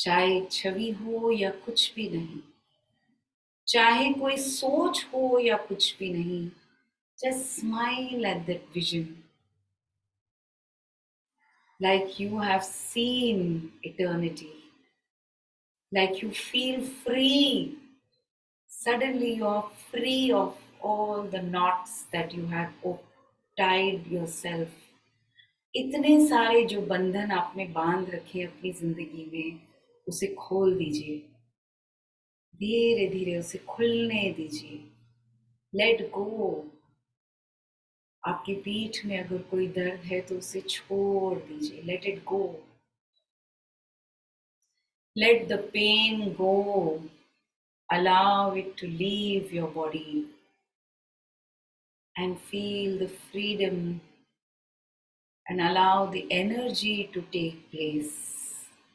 चाहे छवि हो या कुछ भी नहीं, चाहे कोई सोच हो या कुछ भी नहीं, just smile at that vision like you have seen eternity, like you feel free. Suddenly you are free of all the knots that you had tied yourself. इतने सारे जो बंधन आपने बांध रखे अपनी जिंदगी में, उसे खोल दीजिए, धीरे धीरे उसे खुलने दीजिए। Let go. आपकी पीठ में अगर कोई दर्द है तो उसे छोड़ दीजिए। Let it go. Let the pain go. Allow it to leave your body and feel the freedom and allow the energy to take place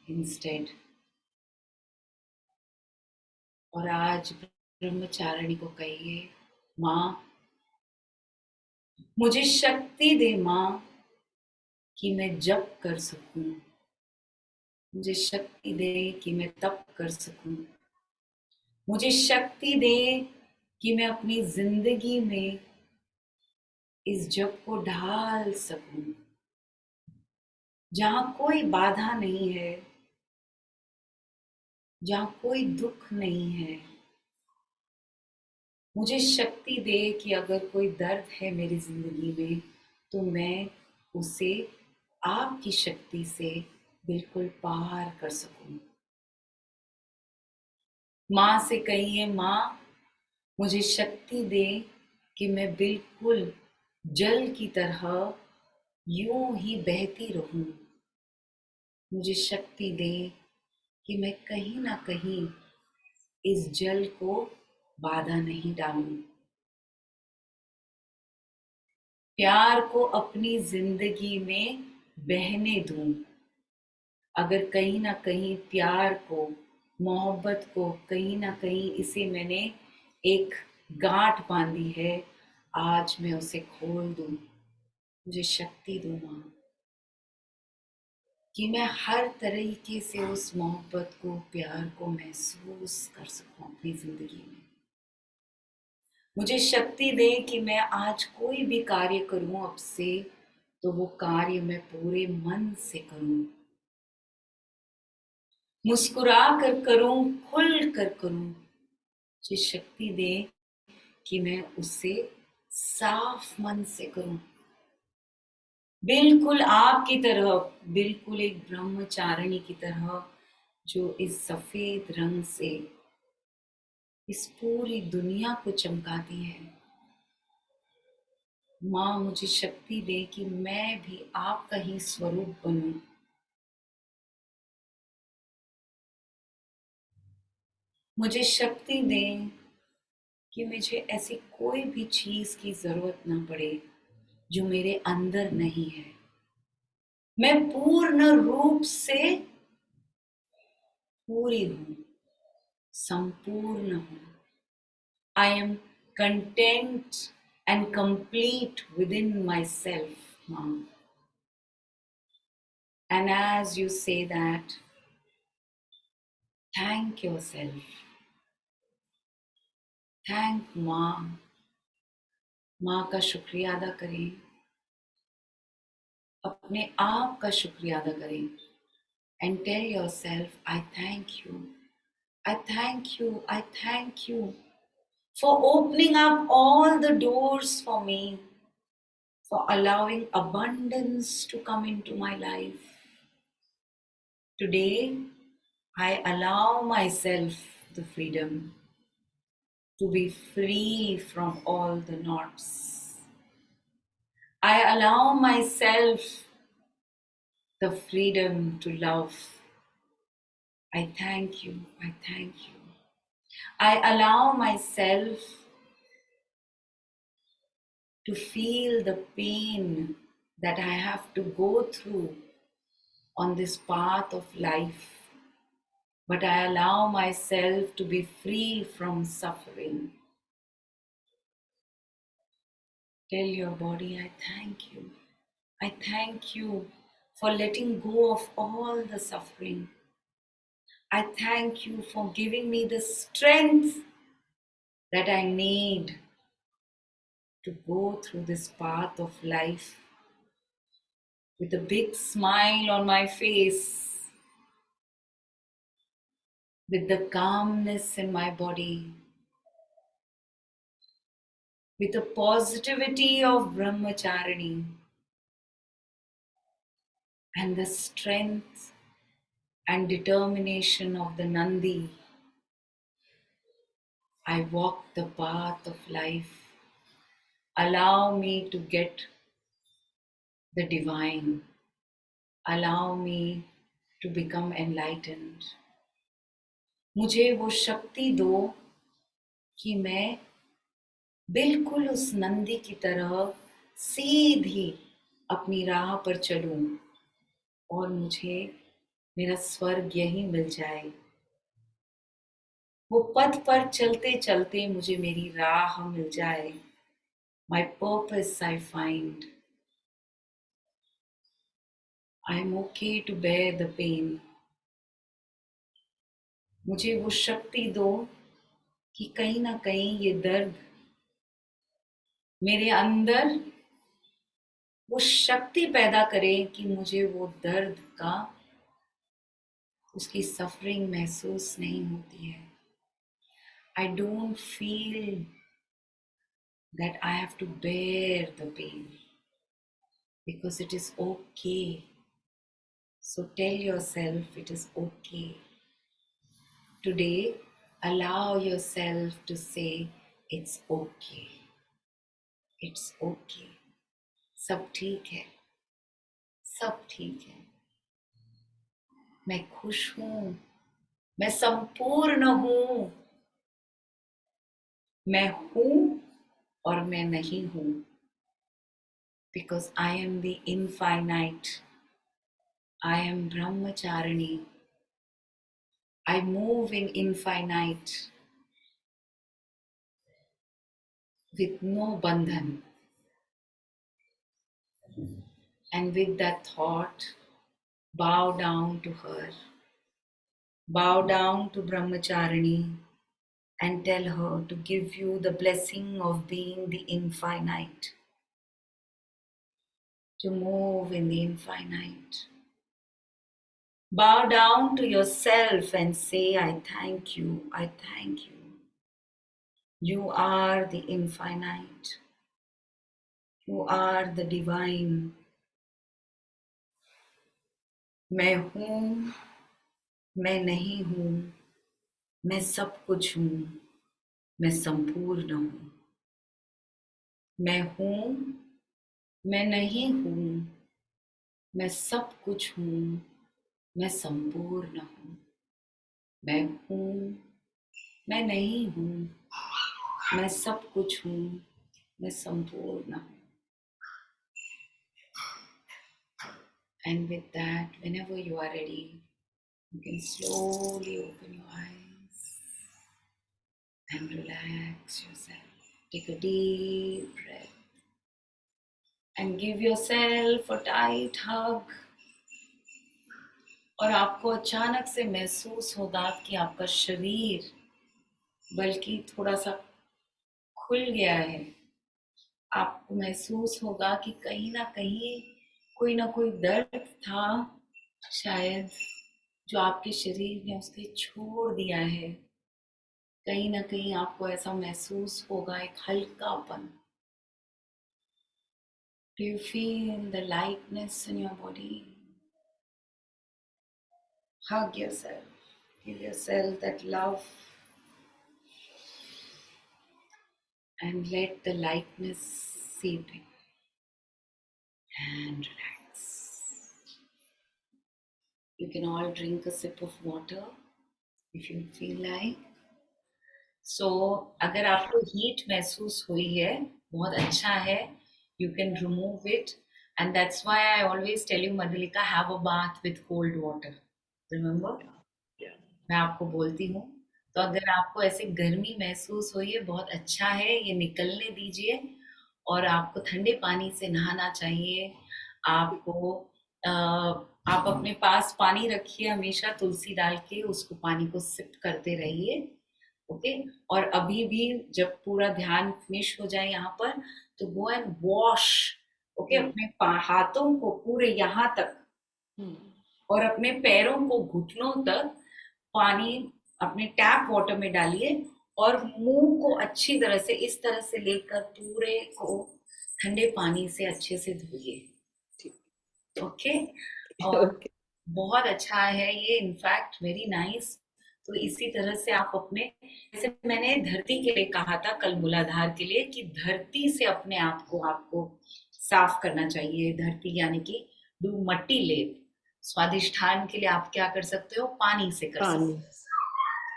instead. और आज ब्रह्मचारिणी को कहिए, माँ मुझे शक्ति दे माँ कि मैं जप कर सकूं, मुझे शक्ति दे कि मैं तप कर सकूं, मुझे शक्ति दे कि मैं अपनी जिंदगी में इस जप को ढाल सकूं, जहां कोई बाधा नहीं है, जहां कोई दुख नहीं है। मुझे शक्ति दे कि अगर कोई दर्द है मेरी जिंदगी में तो मैं उसे आपकी शक्ति से बिल्कुल पार कर सकूं। माँ से कहिए, माँ मुझे शक्ति दे कि मैं बिल्कुल जल की तरह यूं ही बहती रहूं। मुझे शक्ति दे कि मैं कहीं ना कहीं इस जल को बाधा नहीं डालूं। प्यार को अपनी जिंदगी में बहने दूं। अगर कहीं ना कहीं प्यार को, मोहब्बत को, कहीं ना कहीं इसे मैंने एक गांठ बांधी है, आज मैं उसे खोल दूं। मुझे शक्ति दो माँ कि मैं हर तरीके से उस मोहब्बत को, प्यार को महसूस कर सकूं अपनी जिंदगी में। मुझे शक्ति दे कि मैं आज कोई भी कार्य करूं अब से तो वो कार्य मैं पूरे मन से करूं, मुस्कुरा कर करूं, खुल कर करूं। मुझे शक्ति दे कि मैं उसे साफ मन से करूं, बिल्कुल आपकी तरह, बिल्कुल एक ब्रह्मचारिणी की तरह जो इस सफेद रंग से इस पूरी दुनिया को चमकाती है। माँ मुझे शक्ति दे कि मैं भी आपका ही स्वरूप बनूं। मुझे शक्ति दे कि मुझे ऐसी कोई भी चीज की जरूरत ना पड़े जो मेरे अंदर नहीं है। मैं पूर्ण रूप से पूरी हूं, संपूर्ण हूं। I am content and complete within myself, Mom. And as you say that, thank yourself. Thank माँ। माँ का शुक्रिया अदा करें, अपने आप का शुक्रिया अदा करें। And tell yourself, I thank you. I thank you. I thank you for opening up all the doors for me, for allowing abundance to come into my life. Today, I allow myself the freedom to be free from all the knots. I allow myself the freedom to love. I thank you. I thank you. I allow myself to feel the pain that I have to go through on this path of life, but I allow myself to be free from suffering. Tell your body, I thank you. I thank you for letting go of all the suffering. I thank you for giving me the strength that I need to go through this path of life with a big smile on my face, with the calmness in my body, with the positivity of Brahmacharini, and the strength and determination of the Nandi. I walk the path of life. Allow me to get the divine. Allow me to become enlightened. मुझे वो शक्ति दो कि मैं बिल्कुल उस नंदी की तरह सीधी अपनी राह पर चलूं और मुझे मेरा स्वर्ग यही मिल जाए। वो पथ पर चलते चलते मुझे मेरी राह मिल जाए। My purpose I find. I am okay to bear the pain. मुझे वो शक्ति दो कि कहीं ना कहीं ये दर्द मेरे अंदर वो शक्ति पैदा करे कि मुझे वो दर्द का उसकी सफरिंग महसूस नहीं होती है। I don't feel that I have to bear the pain because it is okay. So tell yourself it is okay. Today, allow yourself to say it's okay. It's okay. सब ठीक है, सब ठीक है। मैं खुश हूँ, मैं संपूर्ण हूँ, मैं हूँ और मैं नहीं हूँ। Because I am the infinite. I am Brahmacharini. I move in infinite with no bandhan. And with that thought, bow down to her. Bow down to Brahmacharini and tell her to give you the blessing of being the infinite. To move in the infinite. Bow down to yourself and say, I thank you, I thank you. You are the infinite. You are the divine. मैं हूँ, मैं नहीं हूँ, मैं सब कुछ हूँ, मैं संपूर्ण हूँ। मैं हूँ, मैं नहीं हूँ, मैं सब कुछ हूँ, मैं संपूर्ण हूँ। मैं हूँ, मैं नहीं हूँ, मैं सब कुछ हूँ, मैं संपूर्ण हूँ। And with that, whenever you are ready, you can slowly open your eyes and relax yourself. Take a deep breath and give yourself a tight hug. और आपको अचानक से महसूस होगा कि आपका शरीर बल्कि थोड़ा सा खुल गया है। आपको महसूस होगा कि कहीं ना कोई दर्द था शायद जो आपके शरीर ने उसके छोड़ दिया है। कहीं ना कहीं आपको ऐसा महसूस होगा एक हल्कापन। Do you feel the lightness in your body? Hug yourself. Give yourself that love. And let the lightness seep in. And relax. You can all drink a sip of water if you feel like. So, अगर आपको हीट महसूस हुई है, बहुत अच्छा है. You can remove it, and that's why I always tell you, Madhulika, have a bath with cold water. Remember? Yeah. मैं आपको बोलती हूँ. तो अगर आपको ऐसे गर्मी महसूस हुई है, बहुत अच्छा है, ये निकलने दीजिए और आपको ठंडे पानी से नहाना चाहिए. आपको आप अपने पास पानी रखिए, हमेशा तुलसी डाल के उसको पानी को सिप करते रहिए। ओके, और अभी भी जब पूरा ध्यान फिनिश हो जाए यहाँ पर, तो गो एंड वॉश, ओके, अपने हाथों को पूरे यहाँ तक और अपने पैरों को घुटनों तक पानी अपने टैप वाटर में डालिए और मुंह को अच्छी तरह से इस तरह से लेकर पूरे को ठंडे पानी से अच्छे से धोइए। ओके, और ओके बहुत अच्छा है ये, इनफैक्ट वेरी नाइस। तो इसी तरह से आप अपने, जैसे मैंने धरती के लिए कहा था कल मूलाधार के लिए, कि धरती से अपने आप को आपको साफ करना चाहिए। धरती यानी कि डू मट्टी लेप। स्वादिष्ठान के लिए आप क्या कर सकते हो, पानी से कर सकते पानी हो।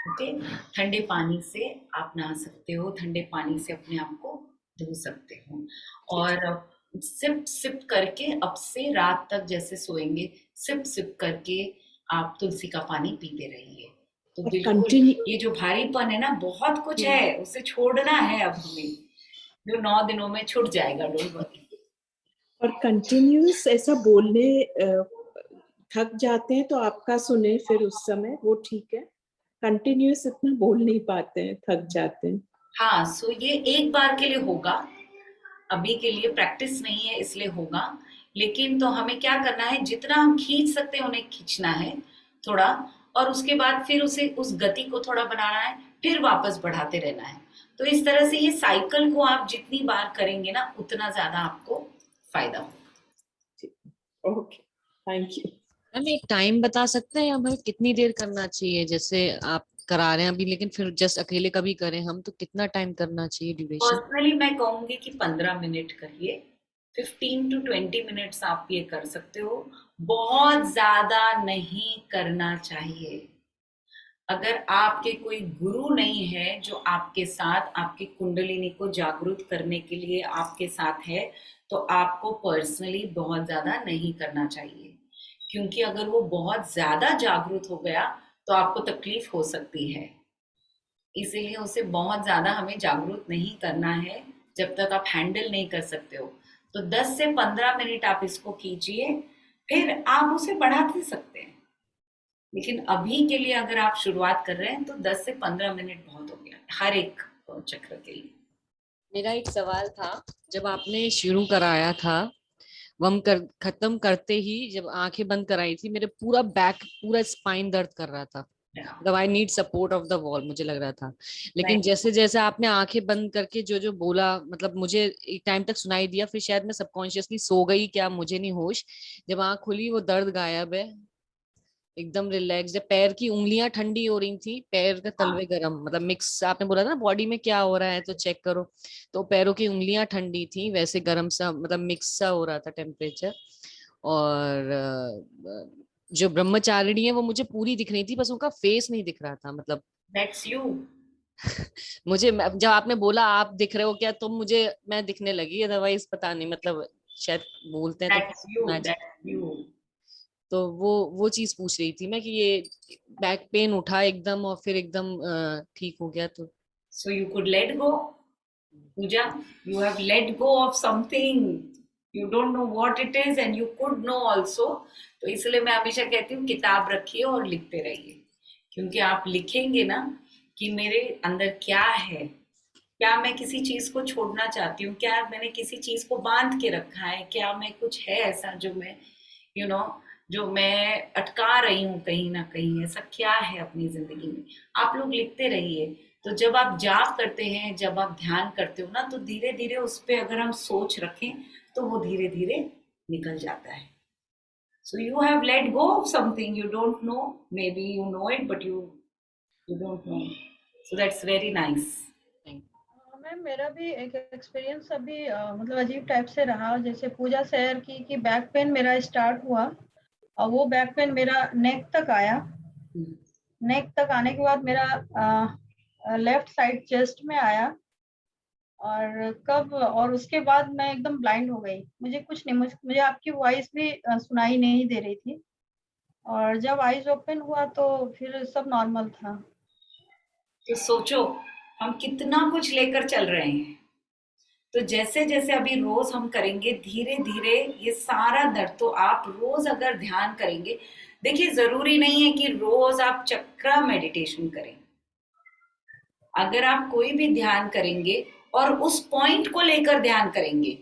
ओके, ठंडे पानी से आप नहा सकते हो, ठंडे पानी से अपने आप को धो सकते हो। और सिप सिप करके अब से रात तक जैसे सोएंगे, सिप सिप करके आप तुलसी का पानी पीते रहिए। तो और बिल्कुल कंटिन्यू ये जो भारीपन है ना, बहुत कुछ है, उसे छोड़ना है अब हमें, जो 9 दिनों में छूट जाएगा। Don't worry. और कंटिन्यूस ऐसा बोलने थक जाते हैं तो आपका सुने फिर उस समय, वो ठीक है। कंटिन्यूस इतना बोल नहीं पाते हैं, थक जाते हैं। हाँ, सो ये एक बार के लिए होगा, अभी के लिए प्रैक्टिस नहीं है इसलिए होगा। लेकिन तो हमें क्या करना है, जितना हम खींच सकते हैं उन्हें खींचना है थोड़ा, और उसके बाद फिर उसे उस गति को थोड़ा बनाना है, फिर वापस बढ़ाते रहना है। तो इस तरह से ये साइकिल को आप जितनी बार करेंगे ना, उतना ज्यादा आपको फायदा होगा। Okay, thank you. मैम एक टाइम बता सकते हैं हमें कितनी देर करना चाहिए? जैसे आप करा रहे हैं अभी, लेकिन फिर जस्ट अकेले कभी करें हम तो कितना टाइम करना चाहिए, ड्यूरेशन? पर्सनली मैं कहूंगी कि 15 मिनट करिए, 15 to 20 मिनट्स आप ये कर सकते हो, बहुत ज्यादा नहीं करना चाहिए। अगर आपके कोई गुरु नहीं है जो आपके साथ, आपकी कुंडलिनी को जागृत करने के लिए आपके साथ है, तो आपको पर्सनली बहुत ज्यादा नहीं करना चाहिए, क्योंकि अगर वो बहुत ज्यादा जागृत हो गया तो आपको तकलीफ हो सकती है। इसीलिए उसे बहुत ज्यादा हमें जागरूक नहीं करना है जब तक आप हैंडल नहीं कर सकते हो। तो 10 से 15 मिनट आप इसको कीजिए, फिर आप उसे बढ़ा भी सकते हैं। लेकिन अभी के लिए अगर आप शुरुआत कर रहे हैं तो 10 से 15 मिनट बहुत हो गया हर एक चक्र के लिए। मेरा एक सवाल था, जब आपने शुरू कराया था, वम कर खत्म करते ही जब आंखें बंद कराई थी, मेरे पूरा बैक, पूरा स्पाइन दर्द कर रहा था। मतलब I need support of the wall मुझे लग रहा था। लेकिन जैसे जैसे आपने आंखें बंद करके जो जो बोला, मतलब मुझे एक टाइम तक सुनाई दिया, फिर शायद मैं सबकॉन्शियसली सो गई क्या, मुझे नहीं होश। जब आंख खुली वो दर्द गायब है, एकदम रिलैक्स है। पैर की उंगलियां ठंडी हो रही थी, पैर का तलवे गरम, मतलब मिक्स, आपने बोला था ना बॉडी में क्या हो रहा है तो चेक करो, तो पैरों की उंगलियां ठंडी थी, वैसे गरम सा, मतलब मिक्स सा हो रहा था टेम्परेचर। और जो ब्रह्मचारिणी है वो मुझे पूरी दिख रही थी, बस उनका फेस नहीं दिख रहा था। मतलब दैट्स यू। मुझे जब आपने बोला आप दिख रहे हो क्या, तो मुझे मैं दिखने लगी, अदरवाइज पता नहीं, मतलब शायद बोलते हैं तो that's you. Match. That's you. तो वो चीज पूछ रही थी मैं कि ये बैक पेन उठा एकदम और फिर एकदम ठीक हो गया तो। So you could let go, Pooja. You have let go of something. You don't know what it is and you could know also. तो इसलिए मैं हमेशा कहती हूँ किताब रखिए और लिखते रहिए, क्योंकि आप लिखेंगे ना कि मेरे अंदर क्या है, क्या मैं किसी चीज को छोड़ना चाहती हूँ, क्या मैंने किसी चीज को बांध के रखा है, क्या मैं कुछ है ऐसा जो मैं जो मैं अटका रही हूँ कहीं ना कहीं, ऐसा क्या है अपनी जिंदगी में। आप लोग लिखते रहिए। तो जब आप जाप करते हैं, जब आप ध्यान करते हो ना, तो धीरे धीरे उस पर अगर हम सोच रखें तो वो धीरे धीरे निकल जाता है। So you have let go of something, you don't know, may be you know it but you don't know. So that's very nice. Ma'am मेरा भी एक एक्सपीरियंस अभी मतलब अजीब टाइप से रहा। जैसे पूजा शेयर की कि बैक पेन मेरा स्टार्ट हुआ और वो बैक पेन मेरा नेक तक आया। नेक तक आने के बाद मेरा लेफ्ट साइड चेस्ट में आया और उसके बाद मैं एकदम ब्लाइंड हो गई। मुझे कुछ नहीं, मुझे आपकी वॉइस भी सुनाई नहीं दे रही थी। और जब आईज ओपन हुआ तो फिर सब नॉर्मल था। तो सोचो हम कितना कुछ लेकर चल रहे हैं, तो जैसे जैसे अभी रोज हम करेंगे, धीरे धीरे ये सारा दर्द, तो आप रोज अगर ध्यान करेंगे, देखिए जरूरी नहीं है कि रोज आप चक्रा मेडिटेशन करें। अगर आप कोई भी ध्यान करेंगे और उस पॉइंट को लेकर ध्यान करेंगे,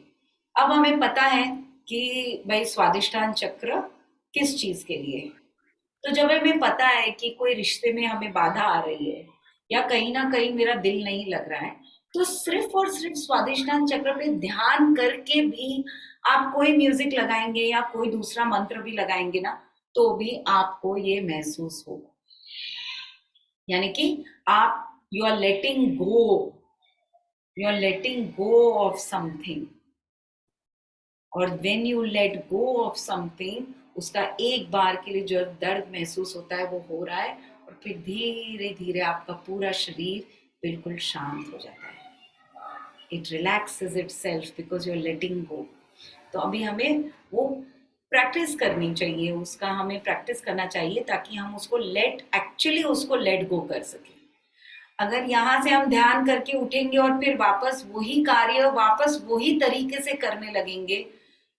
अब हमें पता है कि भाई स्वादिष्टान चक्र किस चीज के लिए है। तो जब हमें पता है कि कोई रिश्ते में हमें बाधा आ रही है या कहीं ना कहीं मेरा दिल नहीं लग रहा है, तो सिर्फ और सिर्फ स्वादिष्टान चक्र पे ध्यान करके भी आप कोई म्यूजिक लगाएंगे या कोई दूसरा मंत्र भी लगाएंगे ना, तो भी आपको ये महसूस होगा। यानी कि आप you are letting go of something, और when you let go of something, उसका एक बार के लिए जो दर्द महसूस होता है वो हो रहा है, और फिर धीरे धीरे आपका पूरा शरीर बिल्कुल शांत हो जाता है। It relaxes itself because you are letting go. तो अभी हमें वो प्रैक्टिस करनी चाहिए, उसका हमें प्रैक्टिस करना चाहिए ताकि हम उसको उसको लेट गो कर सकें। अगर यहाँ से हम ध्यान करके उठेंगे और फिर वापस वही कार्य वापस वही तरीके से करने लगेंगे,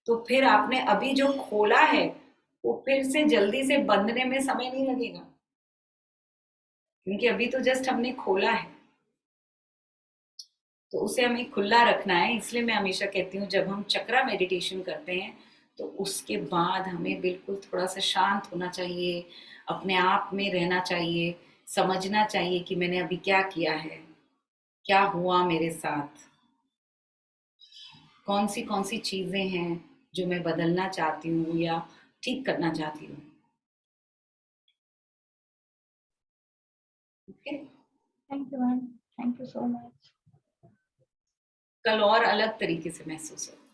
तो फिर आपने अभी जो खोला है वो फिर से जल्दी से बंदने में समय नहीं लगेगा, क्योंकि अभी तो जस्ट हमने खोला है। तो उसे हमें खुला रखना है। इसलिए मैं हमेशा कहती हूँ जब हम चक्रा मेडिटेशन करते हैं तो उसके बाद हमें बिल्कुल थोड़ा सा शांत होना चाहिए, अपने आप में रहना चाहिए, समझना चाहिए कि मैंने अभी क्या किया है, क्या हुआ मेरे साथ, कौन सी चीजें हैं जो मैं बदलना चाहती हूँ या ठीक करना चाहती हूँ। Okay, thank you ma'am, thank you so much. कल और अलग तरीके से महसूस होगा।